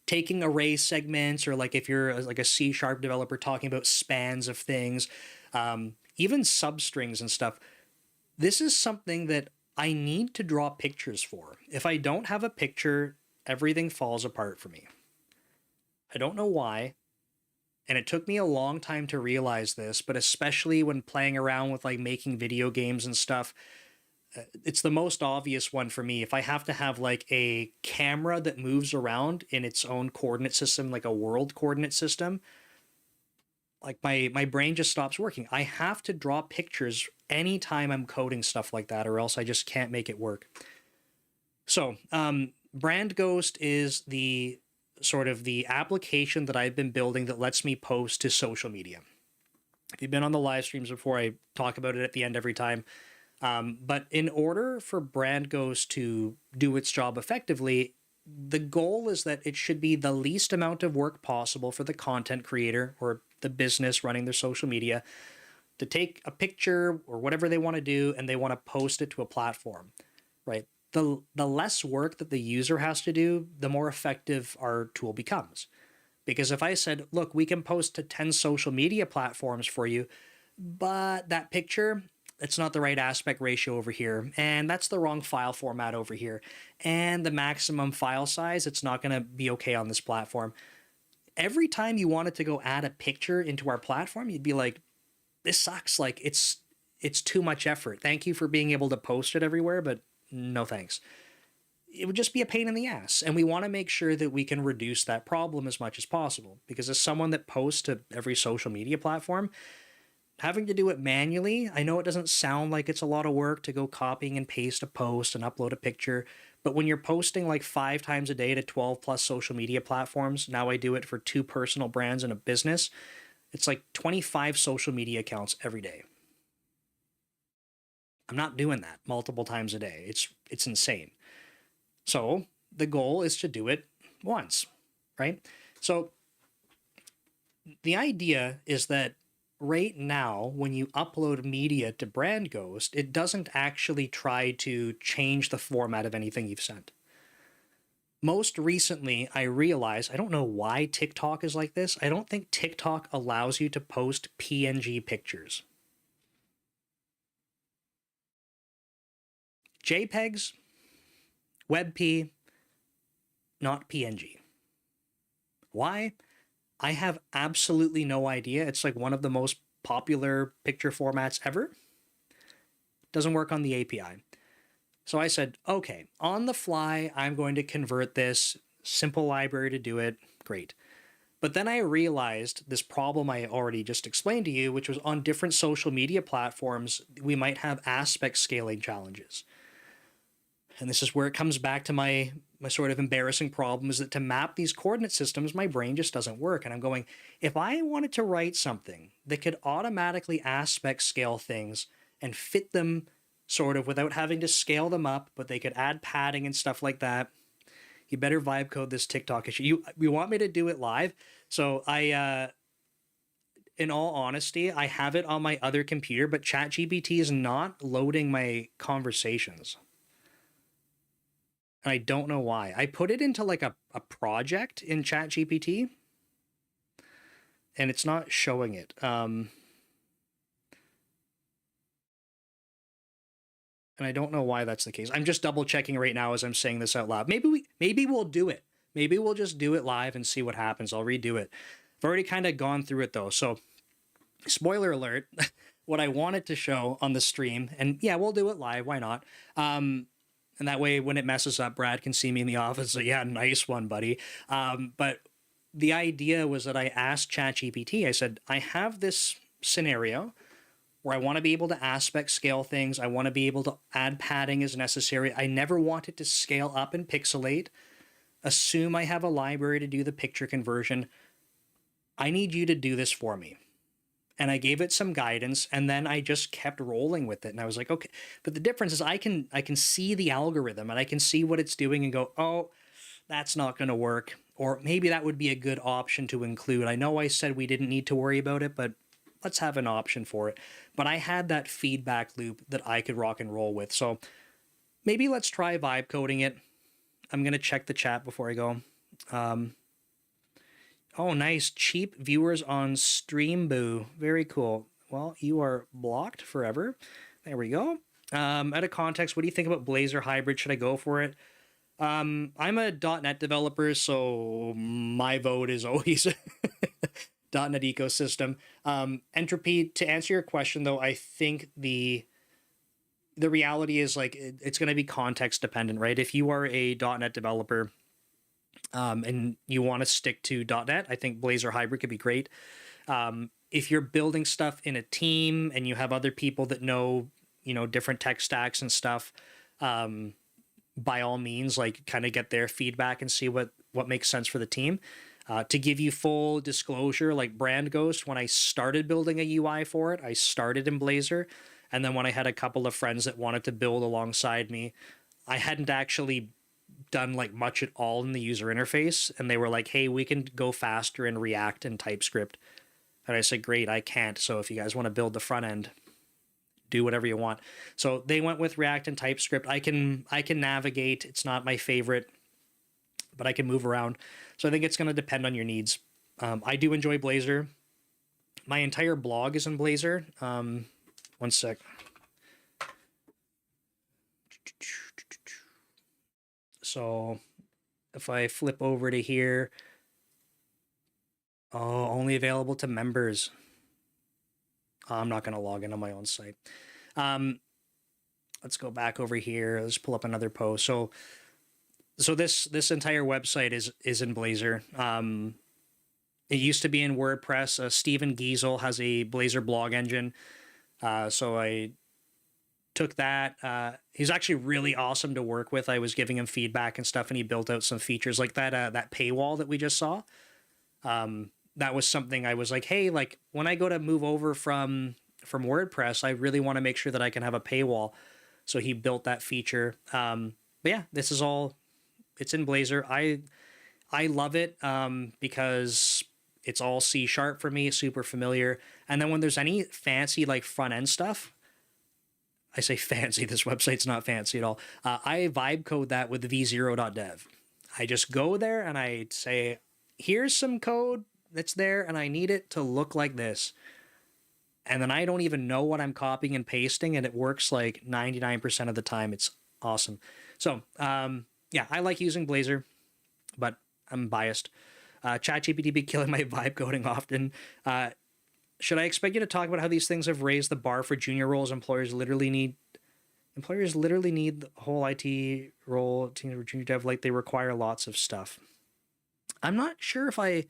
taking array segments, or like if you're like a C# developer talking about spans of things, even substrings and stuff. This is something that I need to draw pictures for. If I don't have a picture, everything falls apart for me. I don't know why. And it took me a long time to realize this, but especially when playing around with like making video games and stuff, it's the most obvious one for me. If I have to have like a camera that moves around in its own coordinate system, like a world coordinate system, like my brain just stops working. I have to draw pictures anytime I'm coding stuff like that, or else I just can't make it work. So Brand Ghost is the sort of the application that I've been building that lets me post to social media. If you've been on the live streams before, I talk about it at the end every time. But in order for Brand Ghost to do its job effectively, the goal is that it should be the least amount of work possible for the content creator or the business running their social media to take a picture or whatever they want to do and they want to post it to a platform, right? The less work that the user has to do, the more effective our tool becomes. Because if I said, look, we can post to 10 social media platforms for you, but that picture, it's not the right aspect ratio over here, and that's the wrong file format over here, and the maximum file size, it's not going to be okay on this platform. Every time you wanted to go add a picture into our platform, you'd be like, this sucks. Like, it's too much effort. Thank you for being able to post it everywhere, but no thanks. It would just be a pain in the ass. And we want to make sure that we can reduce that problem as much as possible. Because as someone that posts to every social media platform, having to do it manually, I know it doesn't sound like it's a lot of work to go copying and paste a post and upload a picture. But when you're posting like 5 times a day to 12 plus social media platforms, now I do it for 2 personal brands and a business, it's like 25 social media accounts every day. I'm not doing that multiple times a day. It's insane. So the goal is to do it once, right? So the idea is that right now, when you upload media to Brand Ghost, it doesn't actually try to change the format of anything you've sent. Most recently, I realized, I don't know why TikTok is like this. I don't think TikTok allows you to post PNG pictures. JPEGs, WebP, not PNG. Why? I have absolutely no idea. It's like one of the most popular picture formats ever. Doesn't work on the API. So I said, okay, on the fly, I'm going to convert this. Simple library to do it. Great. But then I realized this problem I already just explained to you, which was on different social media platforms, we might have aspect scaling challenges. And this is where it comes back to my sort of embarrassing problem, is that to map these coordinate systems, my brain just doesn't work. And I'm going, if I wanted to write something that could automatically aspect scale things and fit them sort of without having to scale them up, but they could add padding and stuff like that, you better vibe code this TikTok issue. You want me to do it live? So in all honesty, I have it on my other computer, but ChatGPT is not loading my conversations. And I don't know why. I put it into like a project in ChatGPT, and it's not showing it. And I don't know why that's the case. I'm just double checking right now as I'm saying this out loud. Maybe we'll do it. Maybe we'll just do it live and see what happens. I'll redo it. I've already kind of gone through it though. So Spoiler alert, what I wanted to show on the stream, and yeah, we'll do it live, why not? And that way, when it messes up, Brad can see me in the office. So, yeah, nice one, buddy. But the idea was that I asked ChatGPT, I said, I have this scenario where I want to be able to aspect scale things. I want to be able to add padding as necessary. I never want it to scale up and pixelate. Assume I have a library to do the picture conversion. I need you to do this for me. And I gave it some guidance, and then I just kept rolling with it. And I was like, okay. But the difference is I can see the algorithm and I can see what it's doing and go, oh, that's not going to work. Or maybe that would be a good option to include. I know I said we didn't need to worry about it, but let's have an option for it. But I had that feedback loop that I could rock and roll with. So maybe let's try vibe coding it. I'm going to check the chat before I go. Oh, nice. Cheap viewers on Streamboo. Very cool. Well, you are blocked forever. There we go. Out of context, what do you think about Blazor Hybrid? Should I go for it? I'm a .NET developer, so my vote is always .NET ecosystem. Entropy, to answer your question, though, I think the reality is like it's going to be context dependent, right? If you are a .NET developer and you want to stick to .NET, I think Blazor Hybrid could be great. If you're building stuff in a team and you have other people that know, different tech stacks and stuff, by all means, like kind of get their feedback and see what makes sense for the team. To give you full disclosure, like Brand Ghost, when I started building a UI for it, I started in Blazor. And then when I had a couple of friends that wanted to build alongside me, I hadn't actually done like much at all in the user interface. And they were like, hey, we can go faster in React and TypeScript. And I said, great, I can't. So if you guys want to build the front end, do whatever you want. So they went with React and TypeScript. I can navigate. It's not my favorite, but I can move around. So I think it's going to depend on your needs. I do enjoy Blazor. My entire blog is in Blazor. One sec. So if I flip over to here, only available to members. I'm not going to log in on my own site. Let's go back over here. Let's pull up another post. So this entire website is in Blazor. It used to be in WordPress. Steven Giesel has a Blazor blog engine. So I took that. He's actually really awesome to work with. I was giving him feedback and stuff, and he built out some features like that paywall that we just saw. That was something I was like, hey, like when I go to move over from WordPress, I really want to make sure that I can have a paywall. So he built that feature. But yeah, this is all, it's in Blazor. I love it because it's all C# for me, super familiar. And then when there's any fancy like front end stuff, I say fancy, this website's not fancy at all. I vibe code that with v0.dev. I just go there and I say, here's some code that's there and I need it to look like this. And then I don't even know what I'm copying and pasting, and it works like 99% of the time. It's awesome. So yeah, I like using Blazor, but I'm biased. ChatGPT be killing my vibe coding often. Should I expect you to talk about how these things have raised the bar for junior roles? Employers literally need the whole IT role, team or junior dev, like they require lots of stuff. I'm not sure if I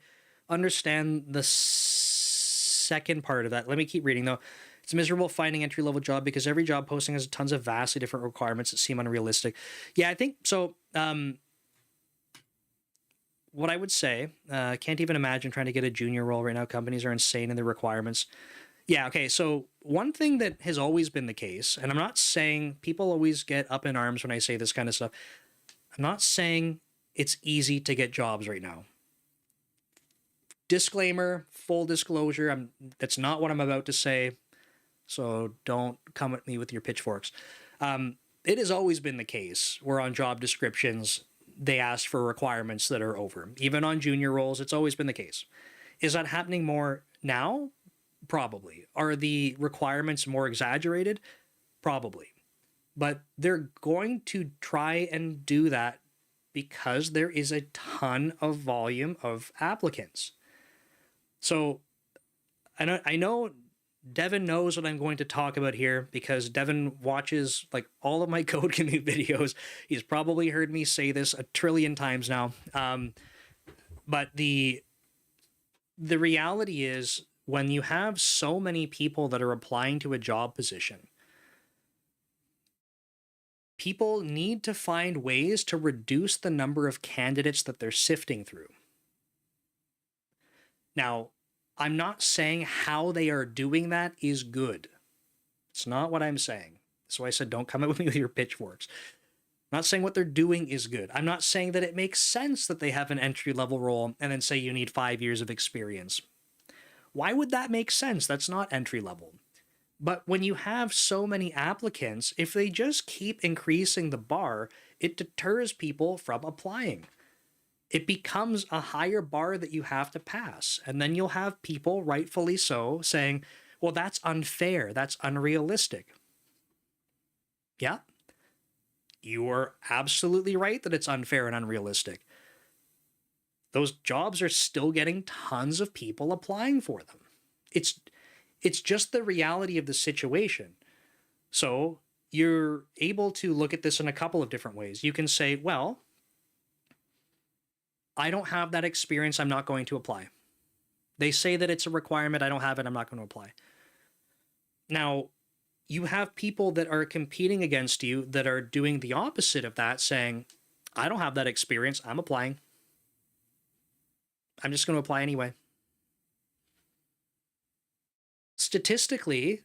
understand the second part of that. Let me keep reading though. It's miserable finding entry-level job because every job posting has tons of vastly different requirements that seem unrealistic. Yeah, I think so. What I would say, can't even imagine trying to get a junior role right now. Companies are insane in their requirements. Yeah, okay, so one thing that has always been the case, and I'm not saying people always get up in arms when I say this kind of stuff. I'm not saying it's easy to get jobs right now. Disclaimer, full disclosure, that's not what I'm about to say, so don't come at me with your pitchforks. It has always been the case where on job descriptions, they ask for requirements that are over. Even on junior roles, it's always been the case. Is that happening more now? Probably. Are the requirements more exaggerated? Probably. But they're going to try and do that because there is a ton of volume of applicants. So I know Devin knows what I'm going to talk about here because Devin watches like all of my code commute videos. He's probably heard me say this a trillion times now. But the reality is, when you have so many people that are applying to a job position, people need to find ways to reduce the number of candidates that they're sifting through. Now, I'm not saying how they are doing that is good. It's not what I'm saying. So I said, don't come at me with your pitchforks. I'm not saying what they're doing is good. I'm not saying that it makes sense that they have an entry-level role and then say you need 5 years of experience. Why would that make sense? That's not entry-level. But when you have so many applicants, if they just keep increasing the bar, it deters people from applying. It becomes a higher bar that you have to pass. And then you'll have people, rightfully so, saying, well, that's unfair. That's unrealistic. Yeah, you are absolutely right that it's unfair and unrealistic. Those jobs are still getting tons of people applying for them. It's just the reality of the situation. So you're able to look at this in a couple of different ways. You can say, well, I don't have that experience. I'm not going to apply. They say that it's a requirement. I don't have it. I'm not going to apply. Now, you have people that are competing against you that are doing the opposite of that, saying, I don't have that experience. I'm applying. I'm just going to apply anyway. Statistically,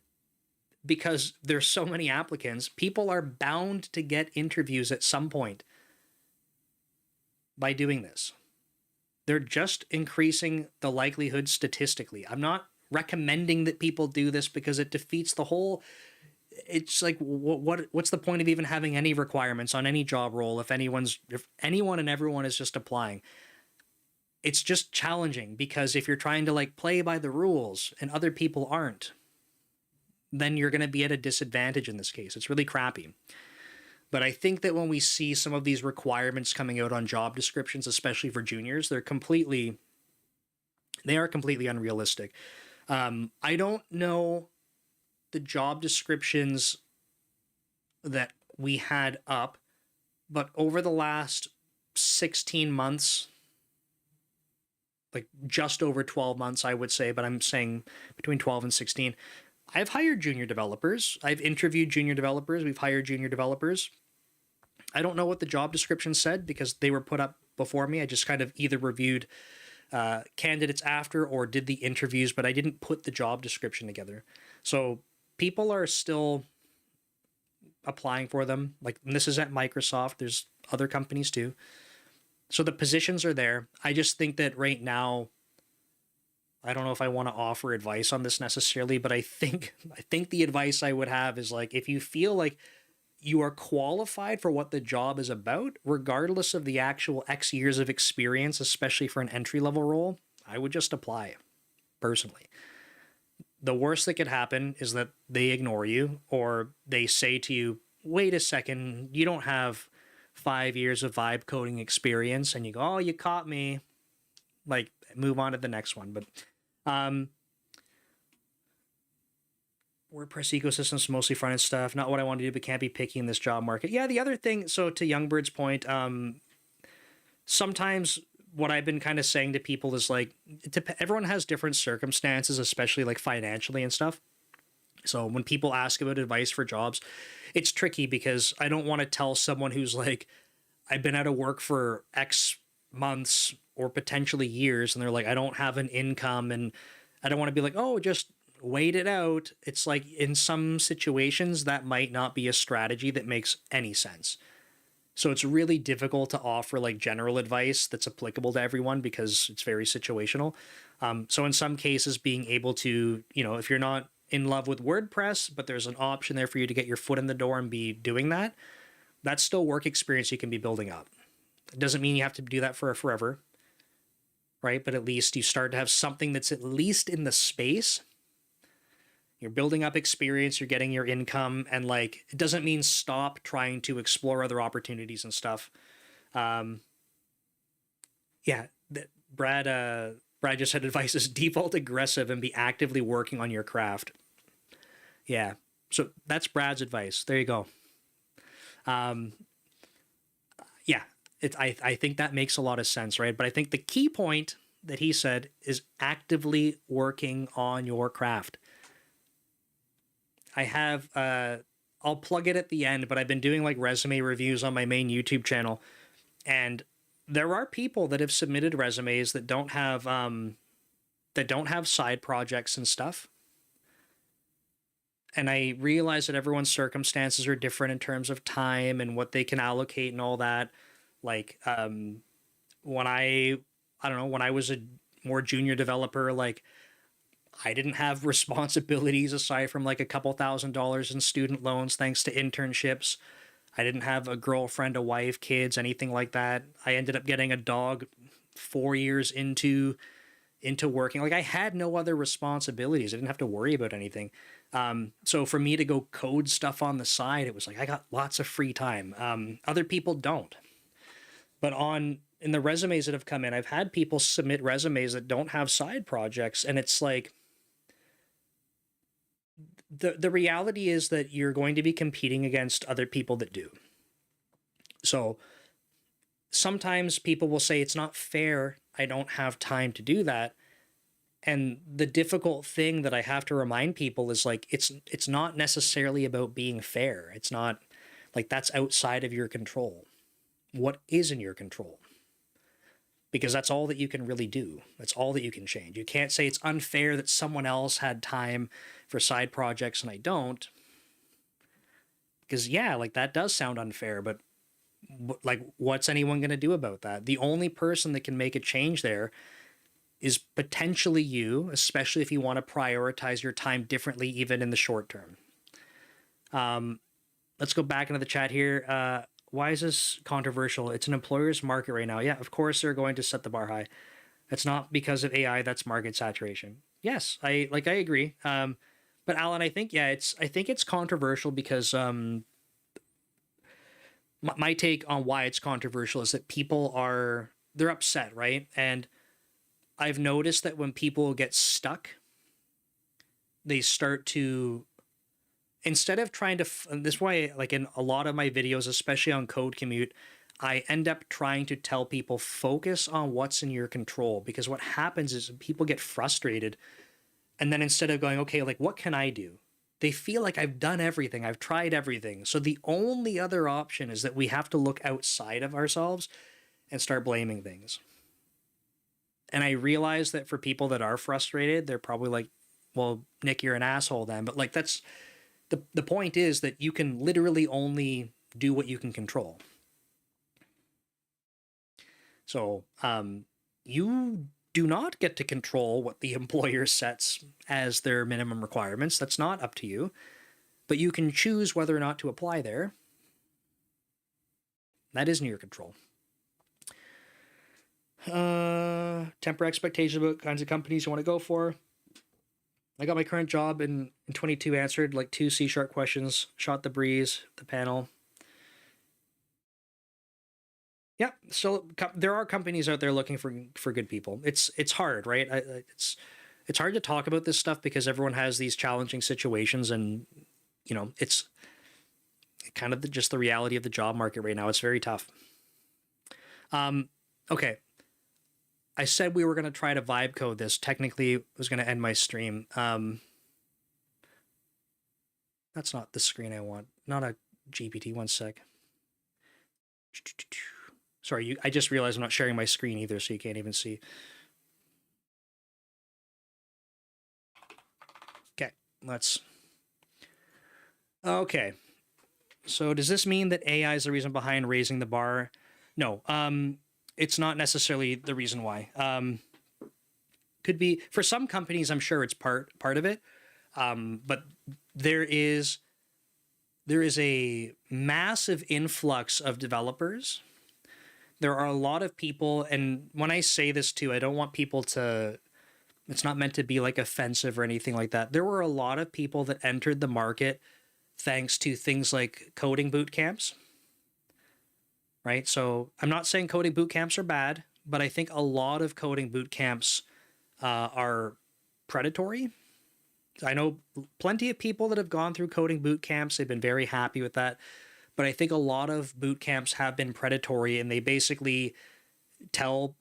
because there's so many applicants, people are bound to get interviews at some point by doing this. They're just increasing the likelihood statistically. I'm not recommending that people do this because it defeats the whole... It's like, what's the point of even having any requirements on any job role if anyone and everyone is just applying? It's just challenging because if you're trying to like play by the rules and other people aren't, then you're going to be at a disadvantage in this case. It's really crappy. But I think that when we see some of these requirements coming out on job descriptions, especially for juniors, they are completely unrealistic. I don't know the job descriptions that we had up, but over the last 16 months, like just over 12 months, I would say, but I'm saying between 12 and 16, I've hired junior developers. I've interviewed junior developers. We've hired junior developers. I don't know what the job description said because they were put up before me. I just kind of either reviewed candidates after or did the interviews, but I didn't put the job description together. So people are still applying for them. Like, and this is at Microsoft. There's other companies too. So the positions are there. I just think that right now, I don't know if I want to offer advice on this necessarily, but I think the advice I would have is like, if you feel like you are qualified for what the job is about, regardless of the actual X years of experience, especially for an entry-level role, I would just apply, personally. The worst that could happen is that they ignore you or they say to you, wait a second, you don't have 5 years of vibe coding experience, and you go, oh, you caught me. Like, move on to the next one. But WordPress ecosystem's mostly front-end stuff. Not what I want to do, but can't be picky in this job market. Yeah, the other thing, so to Youngbird's point, sometimes what I've been kind of saying to people is like, everyone has different circumstances, especially like financially and stuff. So when people ask about advice for jobs, it's tricky because I don't want to tell someone who's like, I've been out of work for X months or potentially years, and they're like, I don't have an income, and I don't want to be like, oh, just wait it out. It's like, in some situations that might not be a strategy that makes any sense. So it's really difficult to offer like general advice that's applicable to everyone because it's very situational. So in some cases, being able to, if you're not in love with WordPress, but there's an option there for you to get your foot in the door and be doing that, that's still work experience you can be building up. It doesn't mean you have to do that for forever, right? But at least you start to have something that's at least in the space. You're building up experience, you're getting your income, and like, it doesn't mean stop trying to explore other opportunities and stuff. Brad just had advice is default aggressive and be actively working on your craft. Yeah. So that's Brad's advice. There you go. Um, yeah, I think that makes a lot of sense, right? But I think the key point that he said is actively working on your craft. I have I'll plug it at the end, but I've been doing like resume reviews on my main YouTube channel, and there are people that have submitted resumes that don't have side projects and stuff. And I realize that everyone's circumstances are different in terms of time and what they can allocate and all that. Like when I don't know, when I was a more junior developer, like I didn't have responsibilities aside from like a couple $1,000s in student loans thanks to internships. I didn't have a girlfriend, a wife, kids, anything like that. I ended up getting a dog 4 years into working. Like I had no other responsibilities. I didn't have to worry about anything. So for me to go code stuff on the side, it was like I got lots of free time. Other people don't. But in the resumes that have come in, I've had people submit resumes that don't have side projects, and it's like the reality is that you're going to be competing against other people that do. So sometimes people will say it's not fair, I don't have time to do that. And the difficult thing that I have to remind people is like it's not necessarily about being fair. It's not like that's outside of your control. What is in your control? Because that's all that you can really do. That's all that you can change. You can't say it's unfair that someone else had time for side projects and I don't. Because yeah, like that does sound unfair, but like what's anyone going to do about that? The only person that can make a change there is potentially you, especially if you want to prioritize your time differently, even in the short term. Let's go back into the chat here. Why is this controversial? It's an employer's market right now. Yeah, of course they're going to set the bar high. It's not because of AI, that's market saturation. Yes, I agree. But Alan, I think it's controversial because my take on why it's controversial is that they're upset, right? And I've noticed that when people get stuck, they start to, instead of trying to, this is why, like in a lot of my videos, especially on Code Commute, I end up trying to tell people focus on what's in your control, because what happens is people get frustrated, and then instead of going, okay, like what can I do? They feel like I've done everything, I've tried everything. So the only other option is that we have to look outside of ourselves and start blaming things. And I realize that for people that are frustrated, they're probably like, well, Nick, you're an asshole then. But like that's the point is that you can literally only do what you can control. So you do not get to control what the employer sets as their minimum requirements. That's not up to you. But you can choose whether or not to apply there. That is in your control. Temper expectations about kinds of companies you want to go for. I got my current job in 22, answered like 2 C# questions, shot the breeze, the panel. Yeah, so there are companies out there looking for good people. It's hard, right? It's hard to talk about this stuff because everyone has these challenging situations, and you know it's kind of just the reality of the job market right now. It's very tough. Okay. I said we were going to try to vibe code this. Technically, it was going to end my stream. That's not the screen I want. Not a GPT. One sec. Sorry, I just realized I'm not sharing my screen either, so you can't even see. Okay, let's... Okay. So does this mean that AI is the reason behind raising the bar? No. It's not necessarily the reason why. Could be for some companies. I'm sure it's part of it, but there is a massive influx of developers. There are a lot of people, and when I say this too, I don't want people to. It's not meant to be like offensive or anything like that. There were a lot of people that entered the market thanks to things like coding boot camps. Right? So I'm not saying coding boot camps are bad, but I think a lot of coding boot camps are predatory. I know plenty of people that have gone through coding boot camps. They've been very happy with that. But I think a lot of boot camps have been predatory, and they basically tell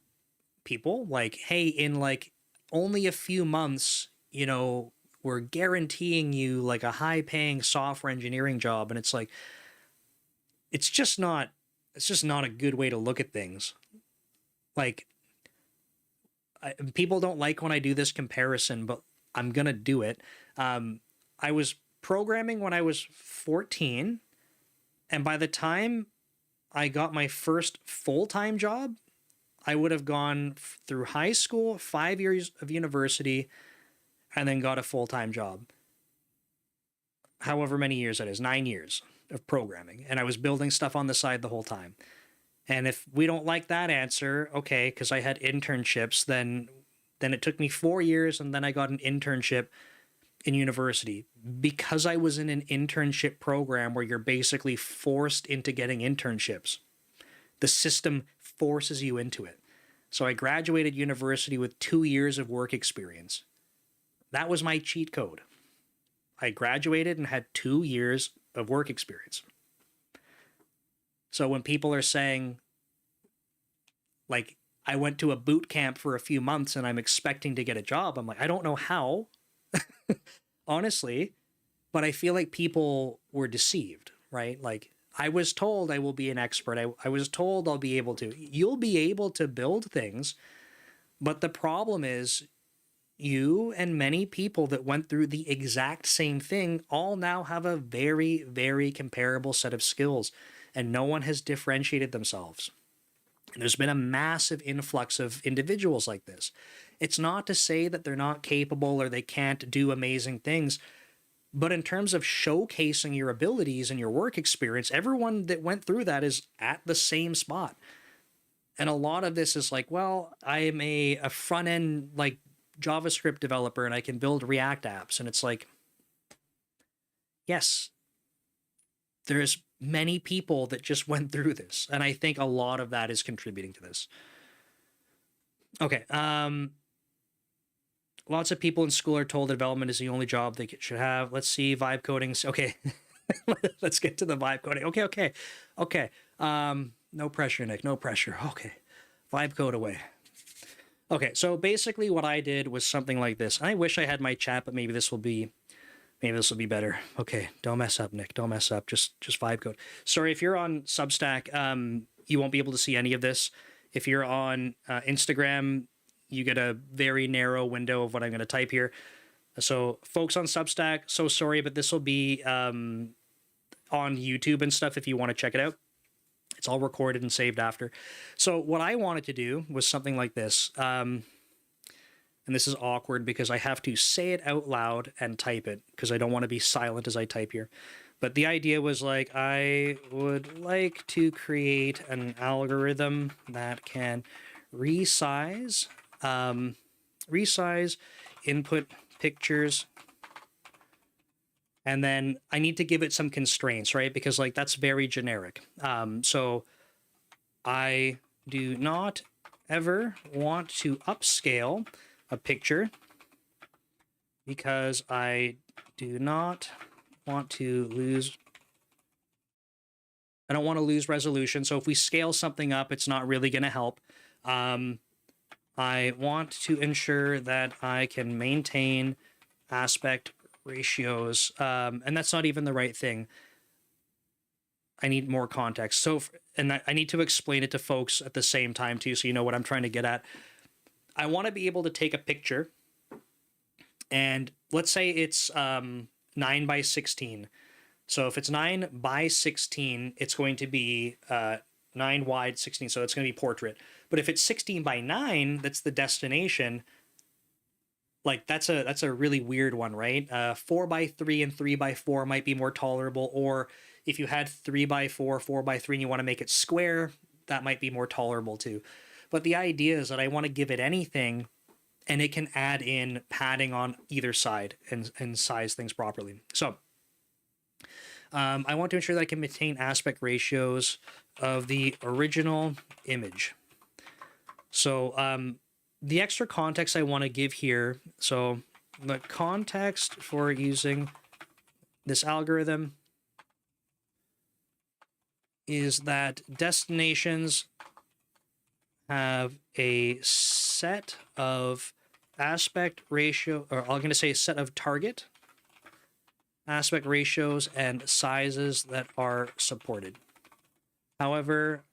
people like, hey, in like only a few months, you know, we're guaranteeing you like a high paying software engineering job. And it's like, it's just not a good way to look at things. Like, people don't like when I do this comparison, but I'm going to do it. I was programming when I was 14. And by the time I got my first full-time job, I would have gone through high school, 5 years of university, and then got a full-time job. However many years that is, 9 years of programming. And I was building stuff on the side the whole time. And if we don't like that answer, okay, because I had internships, then it took me 4 years, and then I got an internship in university because I was in an internship program where you're basically forced into getting internships. The system forces you into it. So I graduated university with 2 years of work experience. That was my cheat code. I graduated and had 2 years of work experience. So when people are saying, like, I went to a boot camp for a few months and I'm expecting to get a job, I'm like, I don't know how, honestly, but I feel like people were deceived, right? Like, I was told I will be an expert. I was told I'll be able to. You'll be able to build things, but the problem is you and many people that went through the exact same thing all now have a very, very comparable set of skills, and no one has differentiated themselves. And there's been a massive influx of individuals like this. It's not to say that they're not capable or they can't do amazing things, but in terms of showcasing your abilities and your work experience, everyone that went through that is at the same spot. And a lot of this is like, well, I'm a front end like JavaScript developer and I can build React apps. And it's like, yes, there's many people that just went through this. And I think a lot of that is contributing to this. Okay. Lots of people in school are told development is the only job they should have. Let's see, vibe coding. Okay. Let's get to the vibe coding. Okay. No pressure, Nick. No pressure. Okay. Vibe code away. Okay, so basically what I did was something like this. I wish I had my chat, but maybe this will be better. Okay, don't mess up, Nick. Don't mess up. Just vibe code. Sorry, if you're on Substack, you won't be able to see any of this. If you're on Instagram, you get a very narrow window of what I'm going to type here. So folks on Substack, so sorry, but this will be on YouTube and stuff if you want to check it out. It's all recorded and saved after. So what I wanted to do was something like this. And this is awkward because I have to say it out loud and type it because I don't want to be silent as I type here. But the idea was like, I would like to create an algorithm that can resize input pictures. And then I need to give it some constraints, right? Because like that's very generic. So I do not ever want to upscale a picture because I do not want to lose. I don't want to lose resolution. So if we scale something up, it's not really going to help. I want to ensure that I can maintain aspect ratios, and that's not even the right thing. I need more context. So, and I need to explain it to folks at the same time too, so you know what I'm trying to get at. I want to be able to take a picture, and let's say it's 9 by 16. So if it's 9 by 16, it's going to be 9 wide, 16. So it's going to be portrait. But if it's 16 by 9, that's the destination. Like that's a really weird one, right? 4 by 3 and 3 by 4 might be more tolerable. Or if you had 3 by 4, 4 by 3, and you want to make it square, that might be more tolerable too. But the idea is that I want to give it anything, and it can add in padding on either side and size things properly. So I want to ensure that I can maintain aspect ratios of the original image. So the extra context I want to give here, so the context for using this algorithm is that destinations have a set of aspect ratio, or I'm going to say set of target aspect ratios and sizes that are supported. However,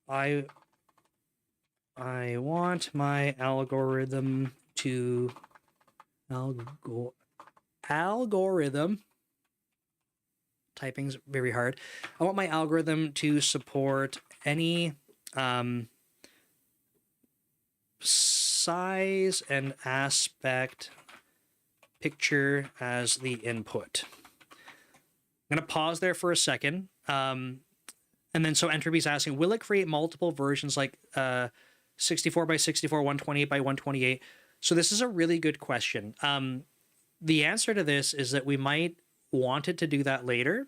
I want my algorithm to algorithm typing's very hard. I want my algorithm to support any size and aspect picture as the input. I'm going to pause there for a second. And then so Entropy's asking, will it create multiple versions like 64 by 64, 128 by 128? So this is a really good question. The answer to this is that we might want it to do that later.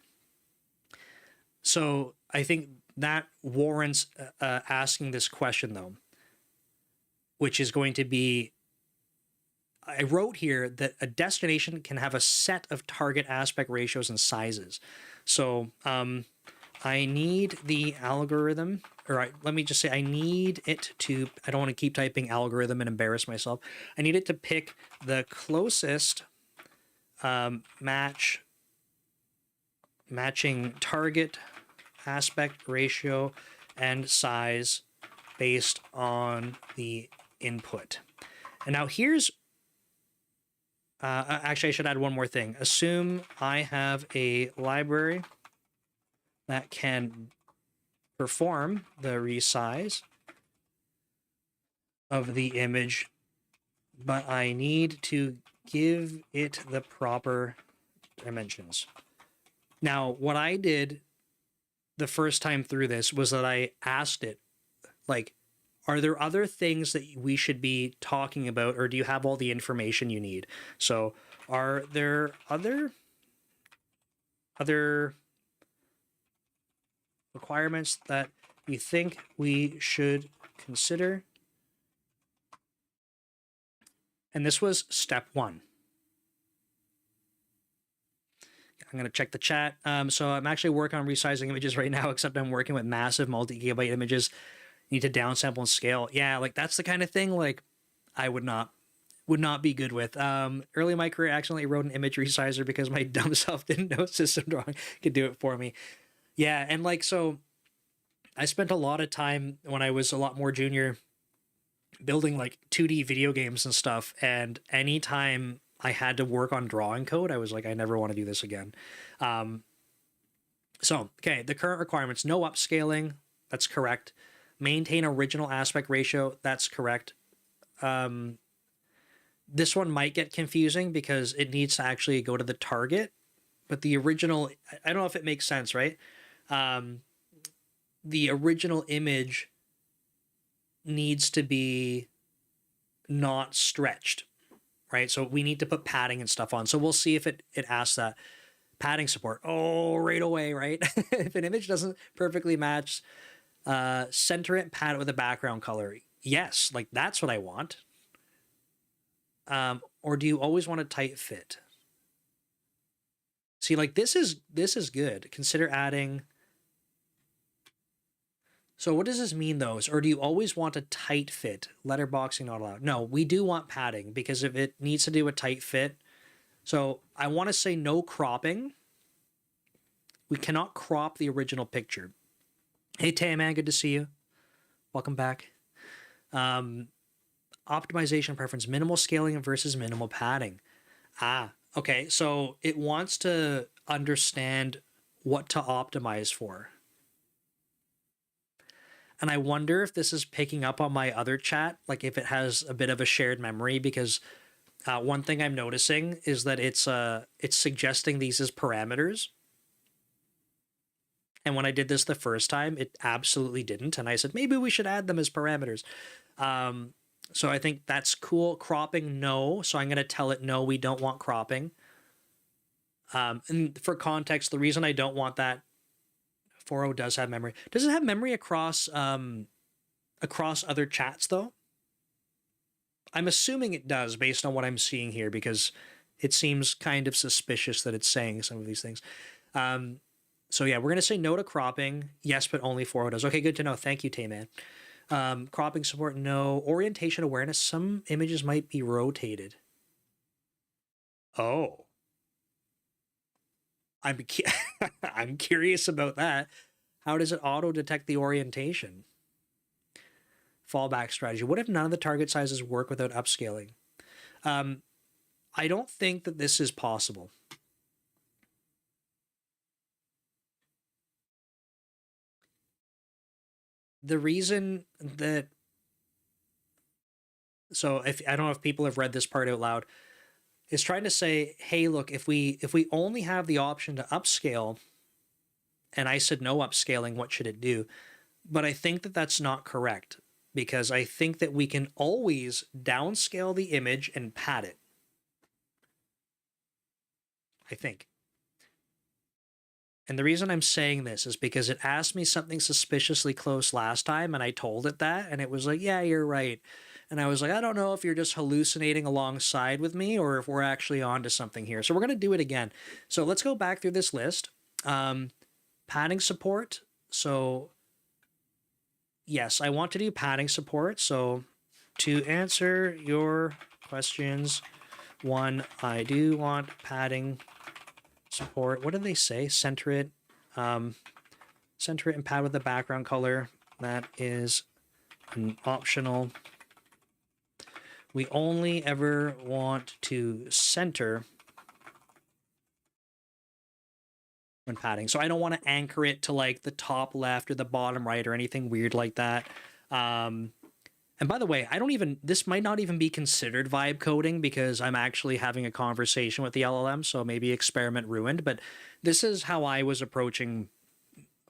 So I think that warrants asking this question, though, which is going to be, I wrote here that a destination can have a set of target aspect ratios and sizes. So I need the algorithm, or let me just say I need it to, I don't want to keep typing algorithm and embarrass myself. I need it to pick the closest matching target aspect ratio and size based on the input. And now here's, actually I should add one more thing. Assume I have a library that can perform the resize of the image, but I need to give it the proper dimensions. Now, what I did the first time through this was that I asked it, like, are there other things that we should be talking about, or do you have all the information you need? So are there other requirements that you think we should consider? And this was step 1. I'm going to check the chat. So I'm actually working on resizing images right now, except I'm working with massive multi-gigabyte images. Need to downsample and scale. Yeah, like that's the kind of thing like I would not be good with. Early in my career, I accidentally wrote an image resizer because my dumb self didn't know system drawing could do it for me. Yeah, and like, so I spent a lot of time when I was a lot more junior building like 2D video games and stuff, and anytime I had to work on drawing code, I was like, I never want to do this again. So, okay, the current requirements, no upscaling, that's correct. Maintain original aspect ratio, that's correct. This one might get confusing because it needs to actually go to the target, but the original, I don't know if it makes sense, right? The original image needs to be not stretched, right? So we need to put padding and stuff on. So we'll see if it asks that. Padding support. Oh, right away, right? If an image doesn't perfectly match, center it, pad it with a background color. Yes, like that's what I want. Or do you always want a tight fit? See, like this is good. Consider adding. So what does this mean though? Or do you always want a tight fit? Letterboxing not allowed. No, we do want padding because if it needs to do a tight fit. So I want to say no cropping. We cannot crop the original picture. Hey, Taman, good to see you. Welcome back. Optimization preference, minimal scaling versus minimal padding. Okay. So it wants to understand what to optimize for. And I wonder if this is picking up on my other chat, like if it has a bit of a shared memory, because one thing I'm noticing is that it's suggesting these as parameters. And when I did this the first time, it absolutely didn't. And I said, maybe we should add them as parameters. So I think that's cool. Cropping, no. So I'm going to tell it, no, we don't want cropping. And for context, the reason I don't want that, 4.0 does have memory. Does it have memory across other chats, though? I'm assuming it does based on what I'm seeing here, because it seems kind of suspicious that it's saying some of these things. So yeah, we're going to say no to cropping. Yes, but only for photos. Okay, good to know. Thank you, Tayman. Cropping support, no. Orientation awareness, some images might be rotated. Oh. I'm curious about that. How does it auto-detect the orientation? Fallback strategy. What if none of the target sizes work without upscaling? I don't think that this is possible. The reason that, so if I don't know if people have read this part out loud, is trying to say, hey, look, if we only have the option to upscale, and I said no upscaling, what should it do? But I think that that's not correct, because I think that we can always downscale the image and pad it. I think. And the reason I'm saying this is because it asked me something suspiciously close last time, and I told it that, and it was like, yeah, you're right. And I was like, I don't know if you're just hallucinating alongside with me or if we're actually onto something here. So we're going to do it again. So let's go back through this list. Padding support. So yes, I want to do padding support. So to answer your questions, 1, I do want padding support. What did they say? Center it and pad with the background color. That is an optional. We only ever want to center when padding. So I don't want to anchor it to like the top left or the bottom right or anything weird like that. And by the way, this might not even be considered vibe coding, because I'm actually having a conversation with the LLM, so maybe experiment ruined, but this is how I was approaching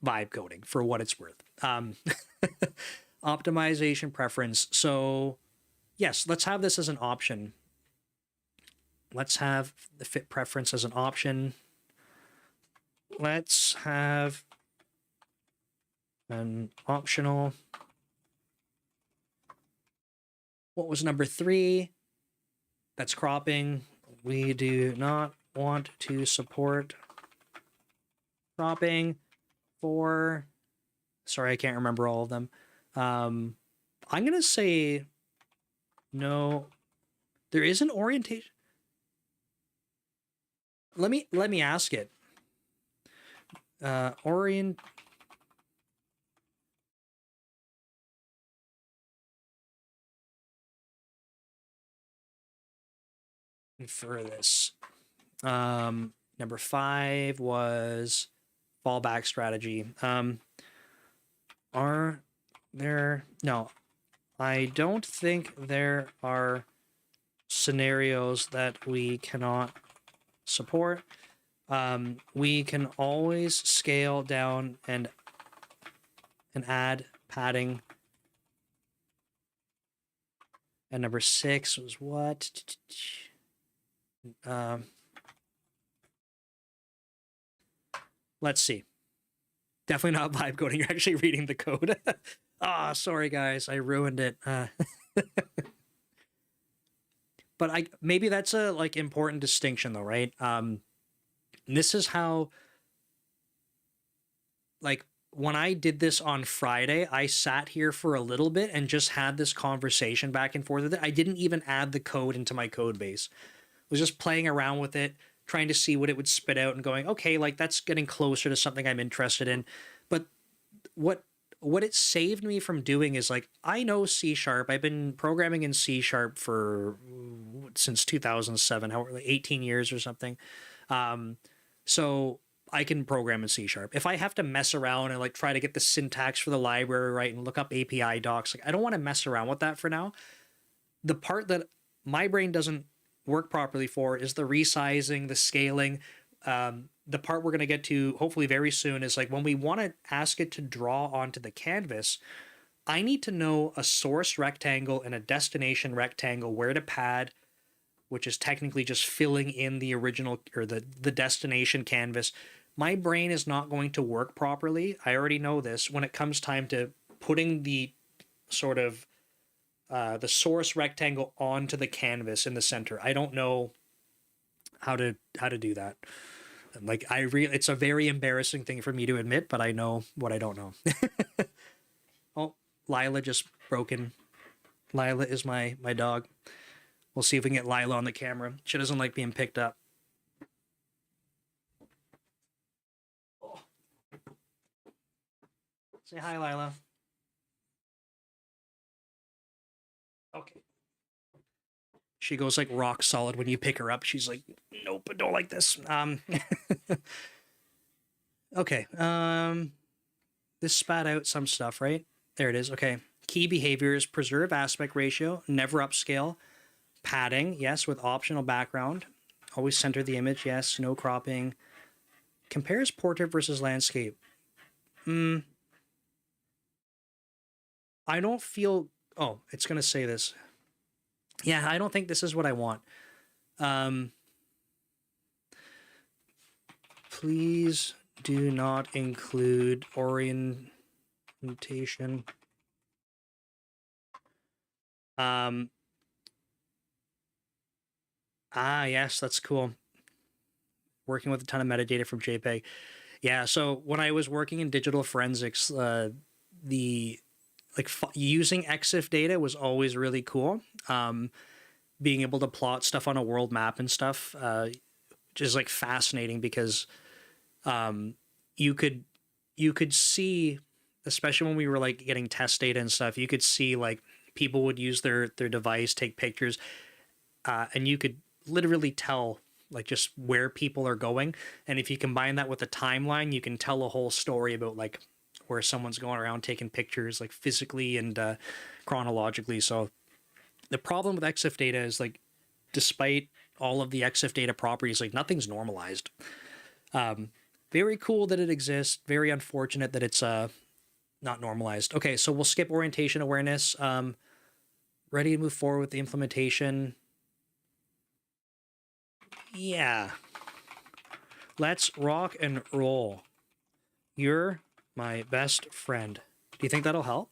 vibe coding for what it's worth. Optimization preference. So yes, let's have this as an option. Let's have the fit preference as an option. Let's have an optional. What was number 3? That's cropping. We do not want to support cropping. 4. Sorry, I can't remember all of them. I'm going to say no. There is an orientation. Let me ask it. For this. Number 5 was fallback strategy. Are there... No, I don't think there are scenarios that we cannot support. We can always scale down and add padding. And number 6 was what? Let's see. Definitely not vibe coding. You're actually reading the code. Sorry guys, I ruined it. But maybe that's a like important distinction though, right? This is how, like, when I did this on Friday, I sat here for a little bit and just had this conversation back and forth with it. I didn't even add the code into my code base. I was just playing around with it, trying to see what it would spit out and going, okay, like that's getting closer to something I'm interested in. But what it saved me from doing is, like, I know C#. I've been programming in C# for since 2007, like 18 years or something. So I can program in C#. If I have to mess around and like try to get the syntax for the library right and look up API docs, like I don't want to mess around with that for now. The part that my brain doesn't work properly for is the resizing, the scaling. The part we're going to get to hopefully very soon is like when we want to ask it to draw onto the canvas, I need to know a source rectangle and a destination rectangle where to pad, which is technically just filling in the original or the destination canvas. My brain is not going to work properly. I already know this when it comes time to putting the sort of the source rectangle onto the canvas in the center. I don't know how to do that. Like it's a very embarrassing thing for me to admit, but I know what I don't know. Oh, Lila just broken. Lila is my dog. We'll see if we can get Lila on the camera. She doesn't like being picked up. Oh. Say hi, Lila. Okay. She goes like rock solid when you pick her up. She's like, nope, I don't like this. Okay. This spat out some stuff, right? There it is. Okay. Key behaviors: preserve aspect ratio, never upscale, padding, yes, with optional background, always center the image, yes, no cropping, compares portrait versus landscape. I don't feel, oh, it's going to say this. Yeah, I don't think this is what I want. Please do not include orientation. Yes, that's cool. Working with a ton of metadata from JPEG. Yeah, so when I was working in digital forensics, using EXIF data was always really cool. Being able to plot stuff on a world map and stuff, which is like fascinating because you could see, especially when we were like getting test data and stuff, you could see like people would use their device, take pictures, and you could literally tell like just where people are going. And if you combine that with a timeline, you can tell a whole story about like where someone's going around taking pictures, like physically and chronologically. So the problem with EXIF data is like, despite all of the EXIF data properties, like nothing's normalized. Very cool that it exists. Very unfortunate that it's not normalized. Okay, so we'll skip orientation awareness. Ready to move forward with the implementation. Yeah. Let's rock and roll. You're my best friend. Do you think that'll help?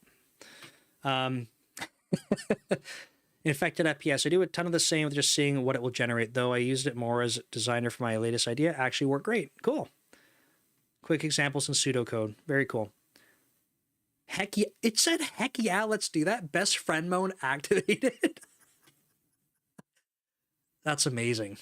Infected FPS. I do a ton of the same with just seeing what it will generate, though I used it more as a designer for my latest idea. Actually worked great. Cool. Quick examples in pseudocode. Very cool. Heck yeah. It said, heck yeah, let's do that. Best friend mode activated. That's amazing.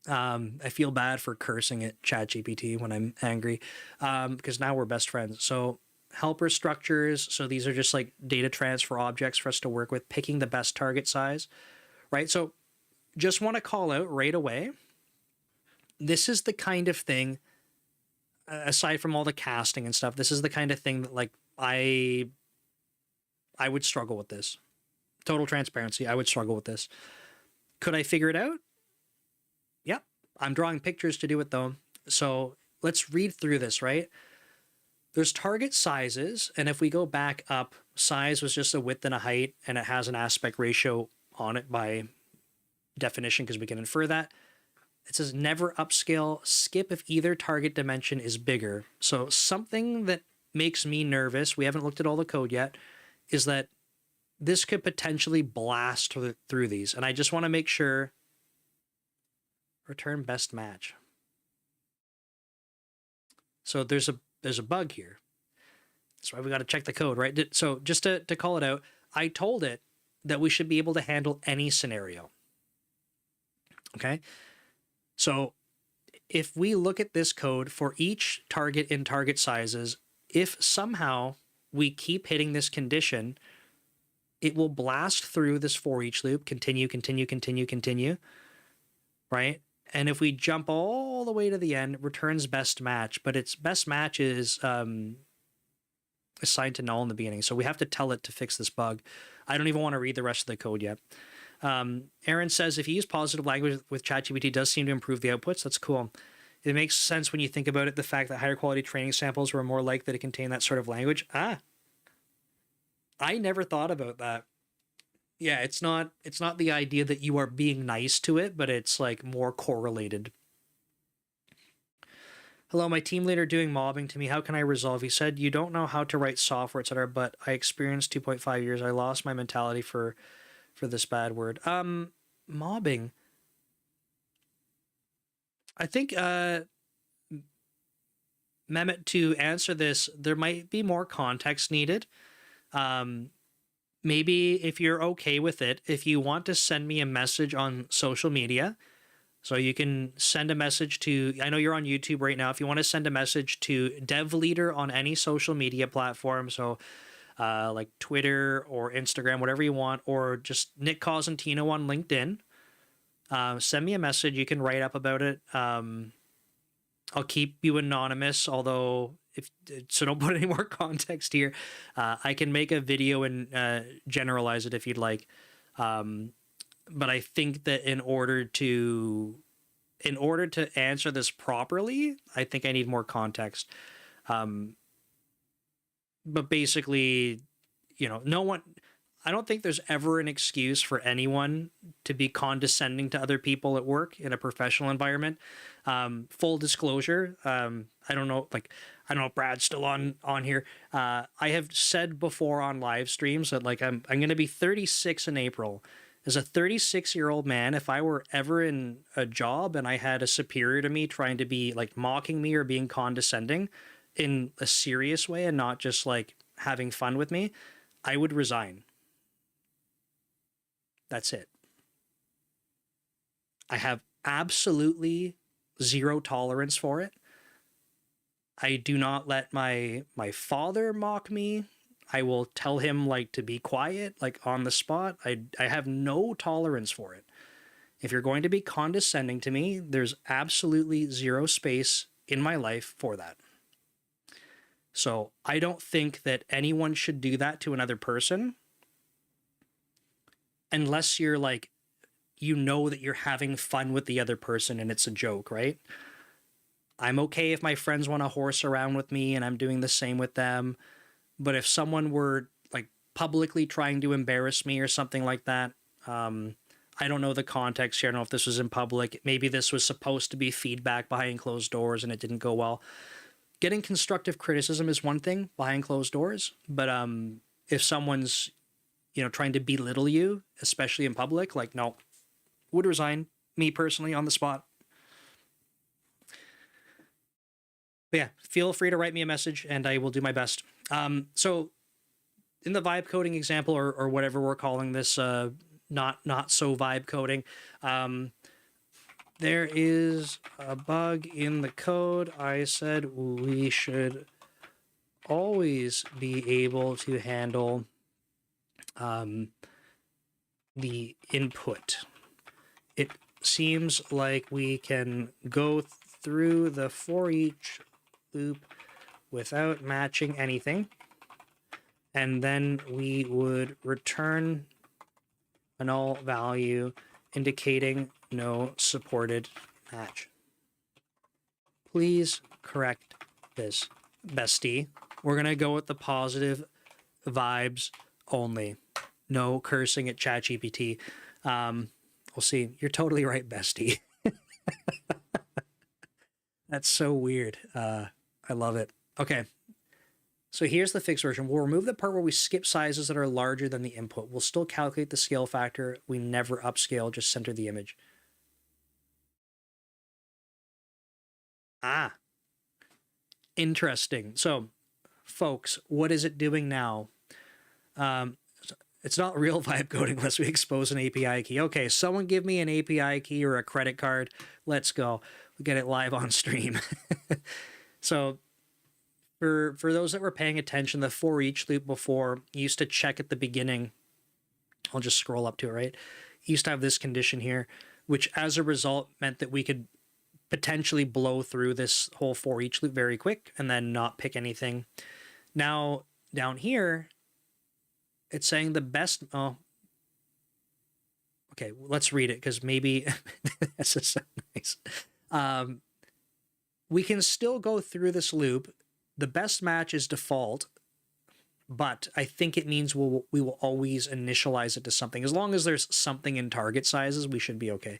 I feel bad for cursing at ChatGPT when I'm angry, because now we're best friends. So helper structures. So these are just like data transfer objects for us to work with, picking the best target size, right? So just want to call out right away, this is the kind of thing, aside from all the casting and stuff, this is the kind of thing that like I would struggle with this. Total transparency, I would struggle with this. Could I figure it out? Yep. I'm drawing pictures to do it though. So let's read through this, right? There's target sizes, and if we go back up, size was just a width and a height, and it has an aspect ratio on it by definition because we can infer that. It says never upscale, skip if either target dimension is bigger. So something that makes me nervous, we haven't looked at all the code yet, is that this could potentially blast through these. And I just want to make sure, return best match. So there's a bug here. That's why we got to check the code, right? So just to call it out, I told it that we should be able to handle any scenario. Okay. So if we look at this code for each target in target sizes, if somehow we keep hitting this condition, it will blast through this for each loop, continue, continue, continue, continue, right? And if we jump all the way to the end, it returns best match, but its best match is assigned to null in the beginning. So we have to tell it to fix this bug. I don't even want to read the rest of the code yet. Aaron says, if you use positive language with ChatGPT, it does seem to improve the outputs. That's cool. It makes sense when you think about it, the fact that higher quality training samples were more likely to contain that sort of language. I never thought about that. Yeah, it's not the idea that you are being nice to it, but it's like more correlated. Hello, my team leader doing mobbing to me. How can I resolve? He said, you don't know how to write software, etc., but I experienced 2.5 years. I lost my mentality for for this bad word. Mobbing. I think Mehmet, to answer this, there might be more context needed. Maybe if you're okay with it, if you want to send me a message on social media, so you can send a message to, I know you're on YouTube right now. If you want to send a message to Dev Leader on any social media platform, so like Twitter or Instagram, whatever you want, or just Nick Cosentino on LinkedIn, send me a message. You can write up about it. I'll keep you anonymous, although so don't put any more context here. I can make a video and generalize it if you'd like. But I think that in order to answer this properly, I think I need more context. But basically, I don't think there's ever an excuse for anyone to be condescending to other people at work in a professional environment. Full disclosure, I don't know if Brad's still on here. I have said before on live streams that I'm going to be 36 in April. As a 36-year-old man, if I were ever in a job and I had a superior to me trying to be mocking me or being condescending in a serious way and not just having fun with me, I would resign. That's it. I have absolutely zero tolerance for it. I do not let my father mock me. I will tell him to be quiet, on the spot. I have no tolerance for it. If you're going to be condescending to me, there's absolutely zero space in my life for that. So I don't think that anyone should do that to another person unless you're that you're having fun with the other person and it's a joke, right? I'm okay if my friends want to horse around with me and I'm doing the same with them. But if someone were publicly trying to embarrass me or something like that, I don't know the context here. I don't know if this was in public. Maybe this was supposed to be feedback behind closed doors and it didn't go well. Getting constructive criticism is one thing behind closed doors. But if someone's, trying to belittle you, especially in public, no, would resign, me personally, on the spot. But yeah, feel free to write me a message and I will do my best. So in the vibe coding example, or whatever we're calling this, not so vibe coding, there is a bug in the code. I said we should always be able to handle the input. It seems like we can go through the for each loop without matching anything, and then we would return a null value indicating no supported match. Please correct this, bestie. We're gonna go with the positive vibes only. No cursing at ChatGPT. We'll see. You're totally right, bestie. That's so weird. I love it. Okay. So here's the fixed version. We'll remove the part where we skip sizes that are larger than the input. We'll still calculate the scale factor. We never upscale, just center the image. Ah, interesting. So, folks, what is it doing now? It's not real vibe coding unless we expose an API key. Okay, someone give me an API key or a credit card. Let's go. We'll get it live on stream. So for those that were paying attention, the for each loop before used to check at the beginning. I'll just scroll up to it, right? Used to have this condition here, which as a result meant that we could potentially blow through this whole for each loop very quick and then not pick anything. Now down here, it's saying the best. Oh, okay. Let's read it because maybe this is so nice. We can still go through this loop. The best match is default, but I think it means we will always initialize it to something. As long as there's something in target sizes, we should be okay.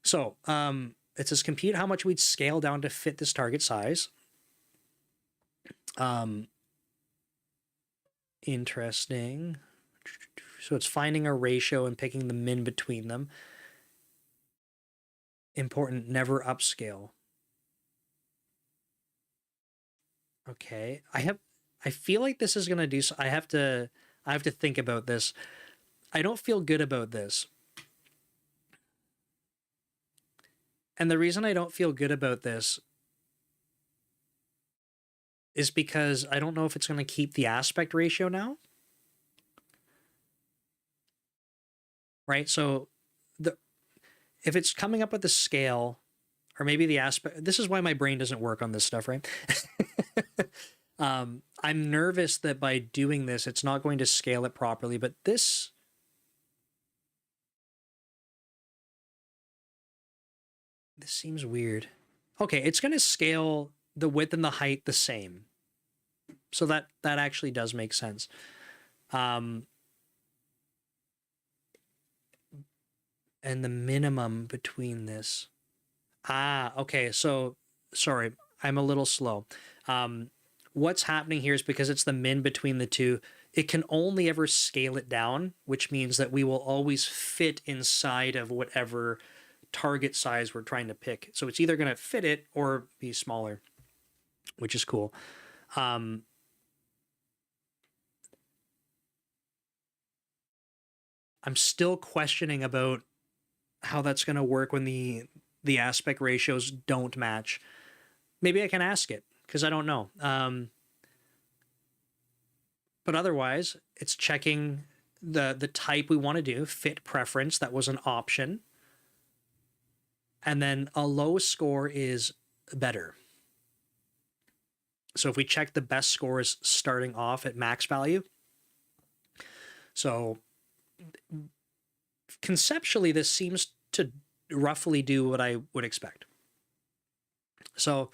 So it says compute how much we'd scale down to fit this target size. Interesting. So it's finding a ratio and picking the min between them. Important, never upscale. Okay, I feel like this is gonna do. I have to think about this. I don't feel good about this. And the reason I don't feel good about this is because I don't know if it's going to keep the aspect ratio now. Right? So if it's coming up with the scale, or maybe the aspect, this is why my brain doesn't work on this stuff, right? I'm nervous that by doing this, it's not going to scale it properly, but this seems weird. Okay, it's going to scale the width and the height the same. So that actually does make sense. And the minimum between this. Okay. So sorry, I'm a little slow. What's happening here is because it's the min between the two, it can only ever scale it down, which means that we will always fit inside of whatever target size we're trying to pick. So it's either going to fit it or be smaller, which is cool. I'm still questioning about how that's going to work when the aspect ratios don't match. Maybe I can ask it because I don't know. But otherwise, it's checking the type we want to do, fit preference. That was an option. And then a low score is better. So if we check the best scores starting off at max value. So conceptually, this seems to roughly do what I would expect. So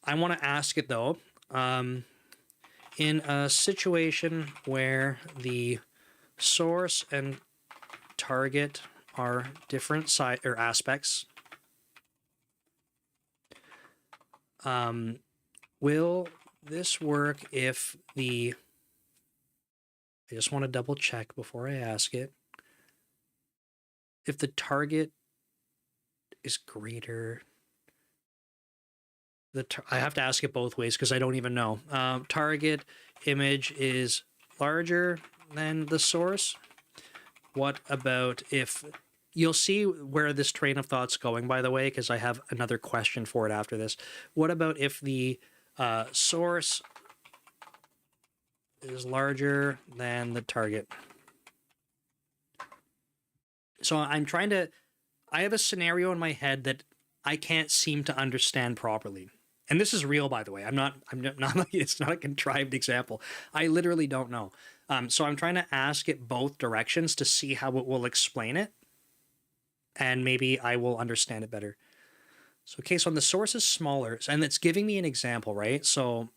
I want to ask it though, in a situation where the source and target are different side or aspects, will this work if the, I just want to double check before I ask it, if the target is greater, I have to ask it both ways because I don't even know. Target image is larger than the source. What about if, you'll see where this train of thought's going, by the way, because I have another question for it after this. What about if the source is larger than the target? So I'm trying to, I have a scenario in my head that I can't seem to understand properly. And this is real, by the way. I'm not like, it's not a contrived example. I literally don't know. So I'm trying to ask it both directions to see how it will explain it. And maybe I will understand it better. So, okay, so on the source is smaller, and it's giving me an example, right? So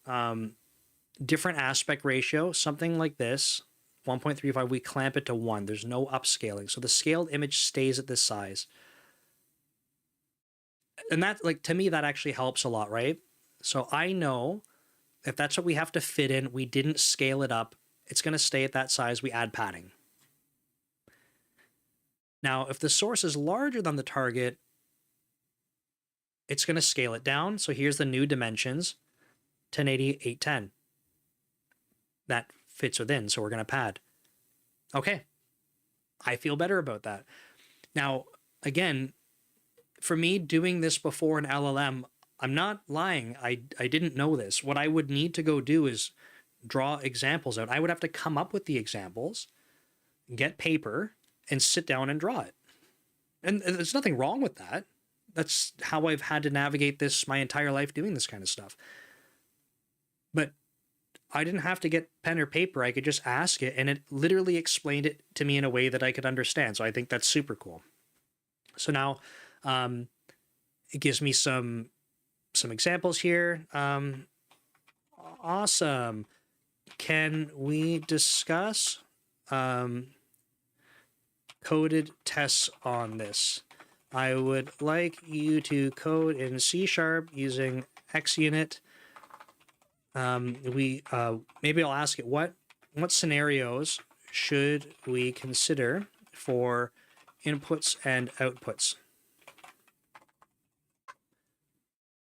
different aspect ratio, something like this, 1.35, we clamp it to 1. There's no upscaling. So the scaled image stays at this size. And that, like, to me, that actually helps a lot, right? So I know if that's what we have to fit in, we didn't scale it up, it's going to stay at that size, we add padding. Now, if the source is larger than the target, it's going to scale it down. So here's the new dimensions, 1080, 810. That fits within, so we're going to pad. Okay, I feel better about that. Now, again, for me doing this before an LLM, I'm not lying. I didn't know this. What I would need to go do is draw examples out. I would have to come up with the examples, get paper, and sit down and draw it. And there's nothing wrong with that. That's how I've had to navigate this my entire life, doing this kind of stuff. But I didn't have to get pen or paper. I could just ask it, and it literally explained it to me in a way that I could understand. So I think that's super cool. So now it gives me some examples here. Awesome. Can we discuss coded tests on this? I would like you to code in C# using XUnit. Maybe I'll ask it what scenarios should we consider for inputs and outputs?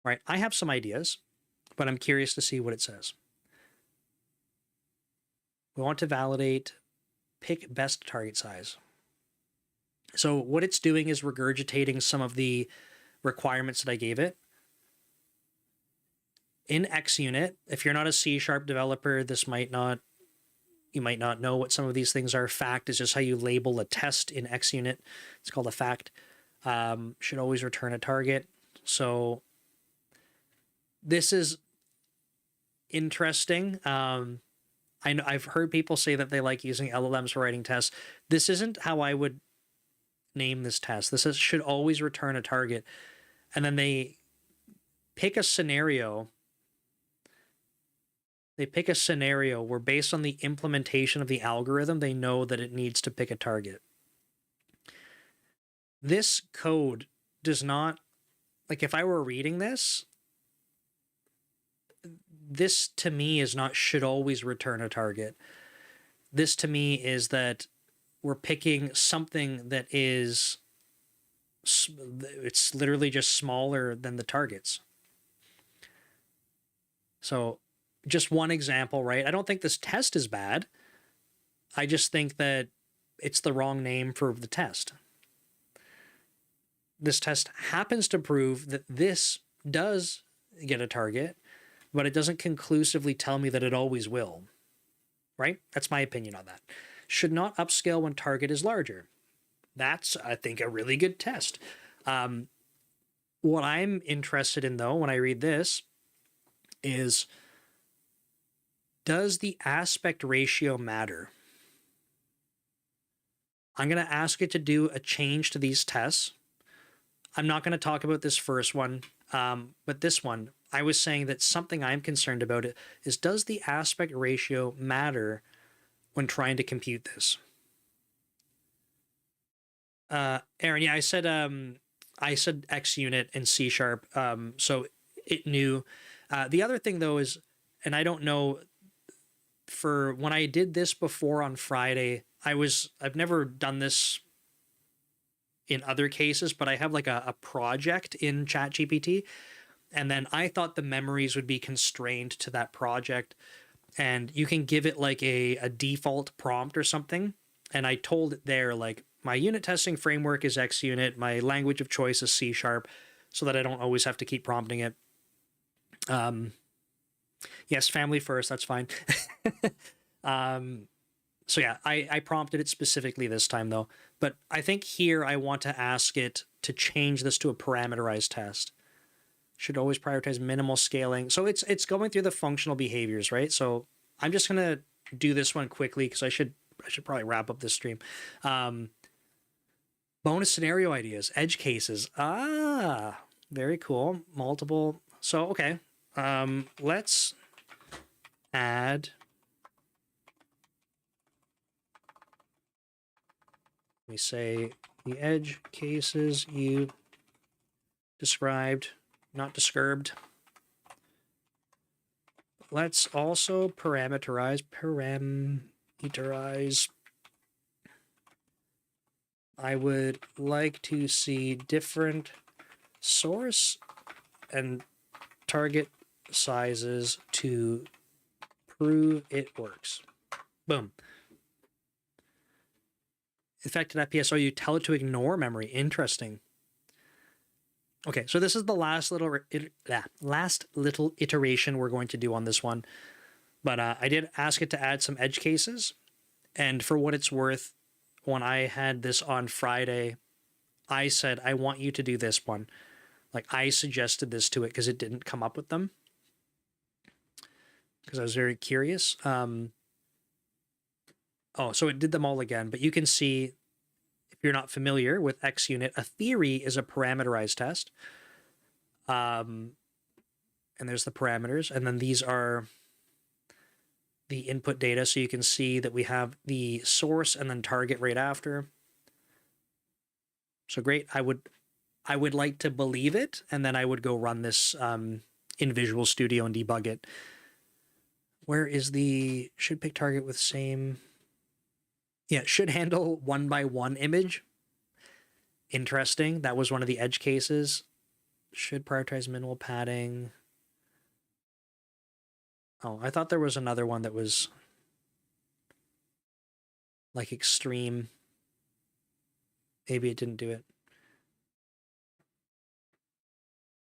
Right, I have some ideas, but I'm curious to see what it says. We want to validate, pick best target size. So what it's doing is regurgitating some of the requirements that I gave it. In XUnit, if you're not a C# developer, you might not know what some of these things are. Fact is just how you label a test in XUnit. It's called a fact. Should always return a target. So this is interesting. I know I've heard people say that they like using LLMs for writing tests. This isn't how I would name this test. This should always return a target. And then they pick a scenario. They pick a scenario where, based on the implementation of the algorithm, they know that it needs to pick a target. This code does not, like, if I were reading this, this to me is not should always return a target. This to me is that we're picking something that is, it's literally just smaller than the targets. So just one example, right? I don't think this test is bad. I just think that it's the wrong name for the test. This test happens to prove that this does get a target, but it doesn't conclusively tell me that it always will, right? That's my opinion on that. Should not upscale when target is larger. That's, I think, a really good test. What I'm interested in, though, when I read this is, does the aspect ratio matter? I'm going to ask it to do a change to these tests. I'm not going to talk about this first one, but this one, I was saying that something I'm concerned about is, does the aspect ratio matter when trying to compute this? Aaron, yeah, I said XUnit and C#, so it knew. The other thing, though, is, and I don't know, for when I did this before on Friday, I've never done this in other cases, but I have like a project in ChatGPT, and then I thought the memories would be constrained to that project, and you can give it like a default prompt or something. And I told it there, like, my unit testing framework is XUnit, my language of choice is C#, so that I don't always have to keep prompting it. Yes, family first, that's fine. So yeah, I prompted it specifically this time, though. But I think here I want to ask it to change this to a parameterized test. Should always prioritize minimal scaling. So it's going through the functional behaviors, right? So I'm just going to do this one quickly because I should probably wrap up this stream. Bonus scenario ideas, edge cases. Ah, very cool. Multiple. So, okay. Let's add. We say the edge cases you described, not disturbed. Let's also parameterize. I would like to see different source and target sizes to prove it works. Boom. Affected FPSO, you tell it to ignore memory. Interesting. Okay, so this is the last little iteration we're going to do on this one. But I did ask it to add some edge cases. And for what it's worth, when I had this on Friday, I said, I want you to do this one. Like, I suggested this to it because it didn't come up with them. Because I was very curious. Oh, so it did them all again. But you can see, if you're not familiar with XUnit, a theory is a parameterized test. And there's the parameters. And then these are the input data. So you can see that we have the source and then target right after. So great. I would like to believe it. And then I would go run this in Visual Studio and debug it. Where is the should pick target with same? Yeah, should handle 1x1 image. Interesting. That was one of the edge cases. Should prioritize minimal padding. Oh, I thought there was another one that was like extreme. Maybe it didn't do it.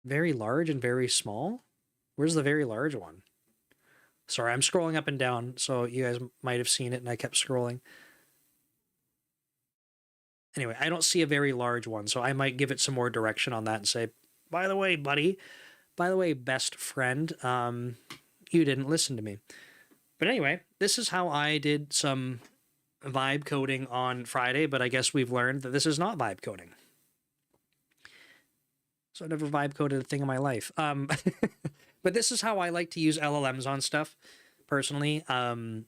Very large and very small? Where's the very large one? Sorry, I'm scrolling up and down, so you guys might have seen it and I kept scrolling. Anyway, I don't see a very large one, so I might give it some more direction on that and say, by the way, buddy, by the way, best friend, you didn't listen to me. But anyway, this is how I did some vibe coding on Friday, but I guess we've learned that this is not vibe coding. So I never vibe coded a thing in my life. But this is how I like to use LLMs on stuff, personally. I don't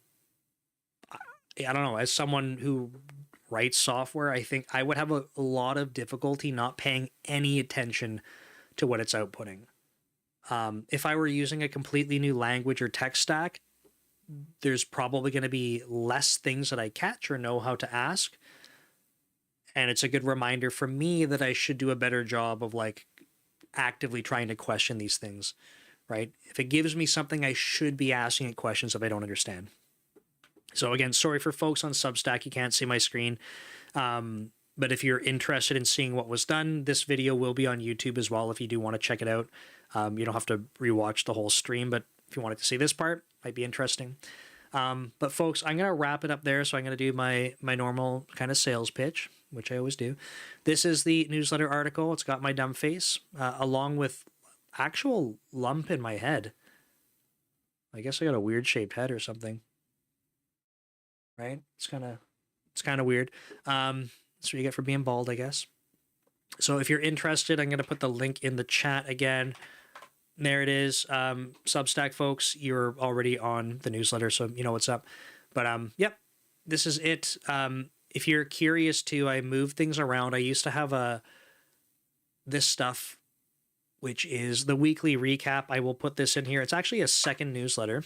know, as someone who writes software, I think I would have a lot of difficulty not paying any attention to what it's outputting. If I were using a completely new language or tech stack, there's probably going to be less things that I catch or know how to ask. And it's a good reminder for me that I should do a better job of like actively trying to question these things, right? If it gives me something, I should be asking it questions if I don't understand. So again, sorry for folks on Substack, you can't see my screen. But if you're interested in seeing what was done, this video will be on YouTube as well if you do want to check it out. You don't have to rewatch the whole stream, but if you wanted to see this part, might be interesting. But folks, I'm going to wrap it up there. So I'm going to do my normal kind of sales pitch, which I always do. This is the newsletter article. It's got my dumb face, along with actual lump in my head. I guess I got a weird shaped head or something. Right? It's kind of weird. That's what you get for being bald, I guess. So if you're interested, I'm going to put the link in the chat again. There it is. Substack folks, you're already on the newsletter, so you know what's up. But yep, this is it. If you're curious too, I move things around. I used to have this stuff, which is the weekly recap. I will put this in here. It's actually a second newsletter.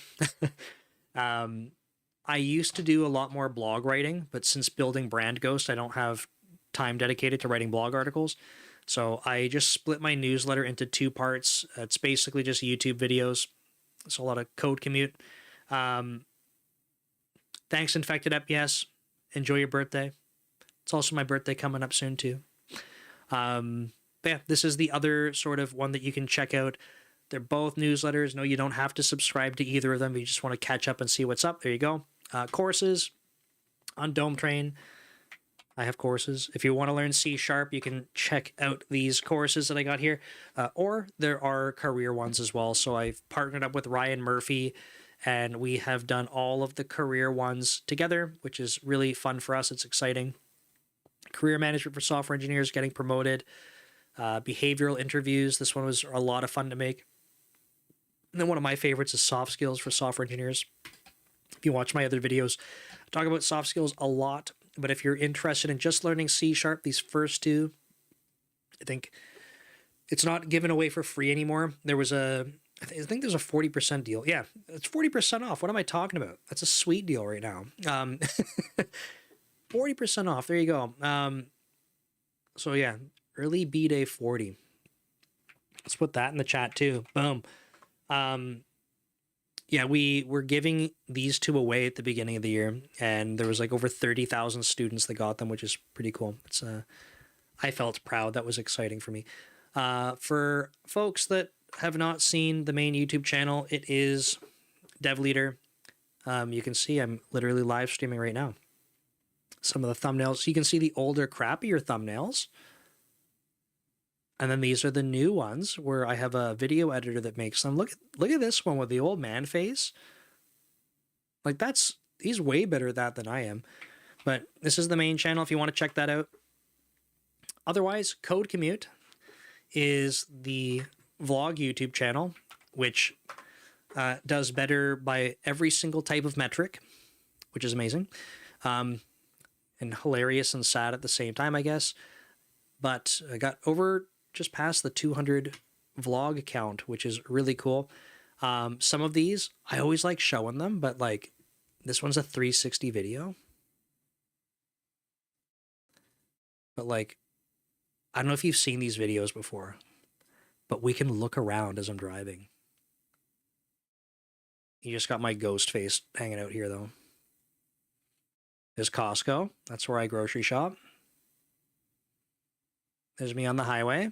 I used to do a lot more blog writing, but since building Brand Ghost, I don't have time dedicated to writing blog articles. So I just split my newsletter into two parts. It's basically just YouTube videos. It's a lot of code commute. Thanks, Infected Up. Yes. Enjoy your birthday. It's also my birthday coming up soon too. But yeah, this is the other sort of one that you can check out. They're both newsletters. No, you don't have to subscribe to either of them. If you just want to catch up and see what's up, there you go. Courses on Dome Train. I have courses. If you want to learn C#, you can check out these courses that I got here. Or there are career ones as well. So I've partnered up with Ryan Murphy, and we have done all of the career ones together, which is really fun for us. It's exciting. Career management for software engineers, getting promoted. Behavioral interviews. This one was a lot of fun to make. And then one of my favorites is soft skills for software engineers. If you watch my other videos, I talk about soft skills a lot. But if you're interested in just learning C#, these first two, I think it's not given away for free anymore. There was I think there's a 40% deal. Yeah, it's 40% off. What am I talking about? That's a sweet deal right now. 40% off. There you go. So yeah, early B-Day 40. Let's put that in the chat too. Boom. Yeah, we were giving these two away at the beginning of the year, and there was like over 30,000 students that got them, which is pretty cool. It's I felt proud. That was exciting for me. For folks that have not seen the main YouTube channel, it is Dev Leader. You can see I'm literally live streaming right now. Some of the thumbnails. You can see the older, crappier thumbnails. And then these are the new ones where I have a video editor that makes them. Look at this one with the old man face. Like he's way better at that than I am. But this is the main channel if you want to check that out. Otherwise, Code Commute is the vlog YouTube channel, which does better by every single type of metric, which is amazing. And hilarious and sad at the same time, I guess. But I got over just past the 200 vlog count, which is really cool. Some of these, I always like showing them, but like this one's a 360 video. But like, I don't know if you've seen these videos before, but we can look around as I'm driving. You just got my ghost face hanging out here, though. There's Costco. That's where I grocery shop. There's me on the highway.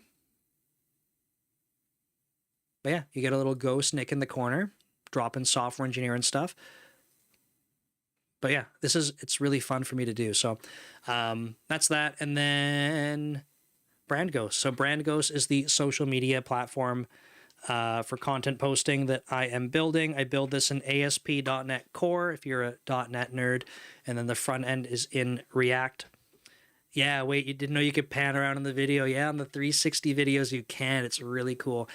But yeah, you get a little ghost Nick in the corner, dropping software engineering stuff. But yeah, it's really fun for me to do. So that's that. And then Brand Ghost. So Brand Ghost is the social media platform for content posting that I am building. I build this in ASP.NET Core if you're a .NET nerd. And then the front end is in React. Yeah, wait, you didn't know you could pan around in the video? Yeah, on the 360 videos you can. It's really cool.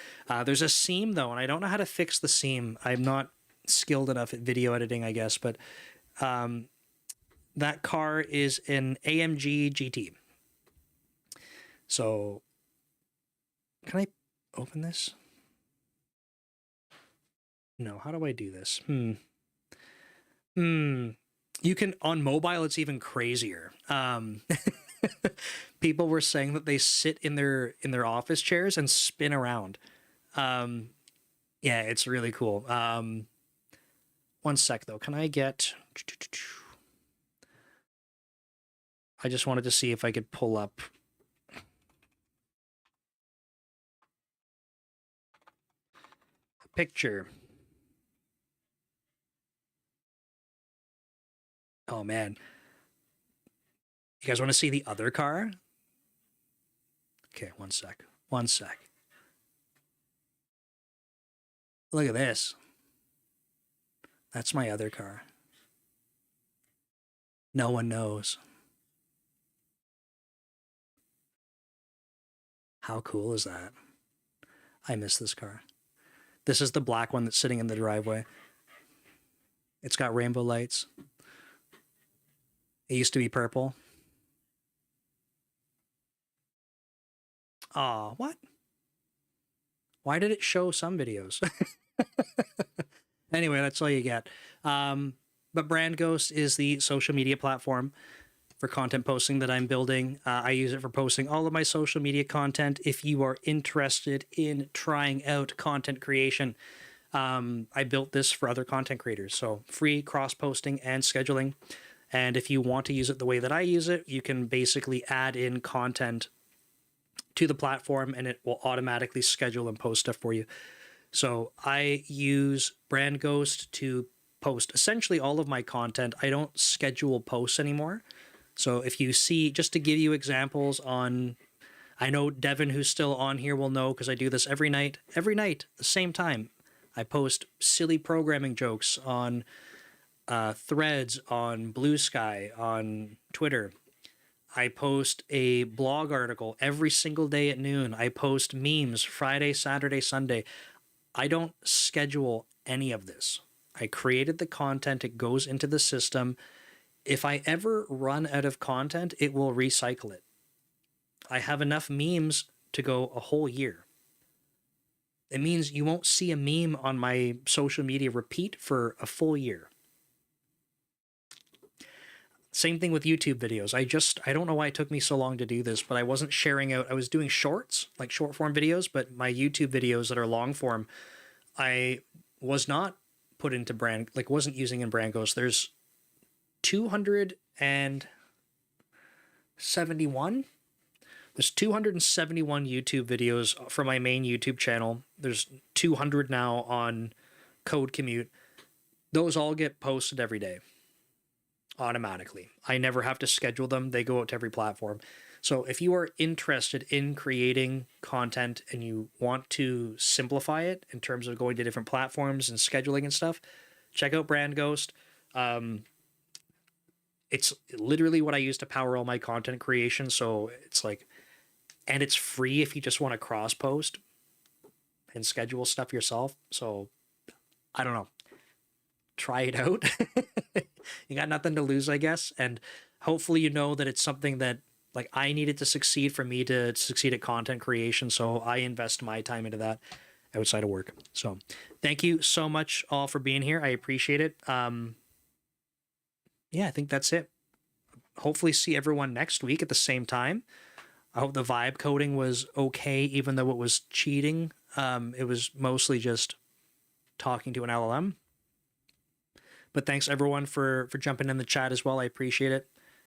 There's a seam, though, and I don't know how to fix the seam. I'm not skilled enough at video editing, I guess, but that car is an AMG GT. So, can I open this? No, how do I do this? You can, on mobile, it's even crazier. People were saying that they sit in their office chairs and spin around. Yeah, it's really cool. One sec, though. Can I get... I just wanted to see if I could pull up... a picture. Oh, man. You guys want to see the other car? Okay, one sec. One sec. Look at this. That's my other car. No one knows. How cool is that? I miss this car. This is the black one that's sitting in the driveway. It's got rainbow lights. It used to be purple. Aw, what? Why did it show some videos? Anyway, that's all you get. But Brand Ghost is the social media platform for content posting that I'm building. I use it for posting all of my social media content. If you are interested in trying out content creation, I built this for other content creators. So free cross-posting and scheduling. And if you want to use it the way that I use it, you can basically add in content to the platform and it will automatically schedule and post stuff for you. So I use Brand Ghost to post essentially all of my content. I don't schedule posts anymore. So if you see, just to give you examples on, I know Devin, who's still on here, will know because I do this every night, the same time. I post silly programming jokes on Threads, on Blue Sky, on Twitter. I post a blog article every single day at noon. I post memes Friday, Saturday, Sunday. I don't schedule any of this. I created the content. It goes into the system. If I ever run out of content, it will recycle it. I have enough memes to go a whole year. It means you won't see a meme on my social media repeat for a full year. Same thing with YouTube videos. I don't know why it took me so long to do this, but I wasn't sharing out. I was doing shorts, like short form videos, but my YouTube videos that are long form, I was not put into brand, like wasn't using in Brand Ghost. There's 271. There's 271 YouTube videos for my main YouTube channel. There's 200 now on Code Commute. Those all get posted every day automatically. I never have to schedule them. They go out to every platform. So if you are interested in creating content and you want to simplify it in terms of going to different platforms and scheduling and stuff, check out Brand Ghost. It's literally what I use to power all my content creation. So it's like, and it's free if you just want to cross post and schedule stuff yourself. So I don't know. Try it out. You got nothing to lose, I guess. And hopefully you know that it's something that like I needed to succeed for me to succeed at content creation. So I invest my time into that outside of work. So thank you so much all for being here. I appreciate it. Yeah, I think that's it. hopefully see everyone next week at the same time. I hope the vibe coding was okay, even though it was cheating. It was mostly just talking to an LLM. But thanks everyone for jumping in the chat as well. I appreciate it.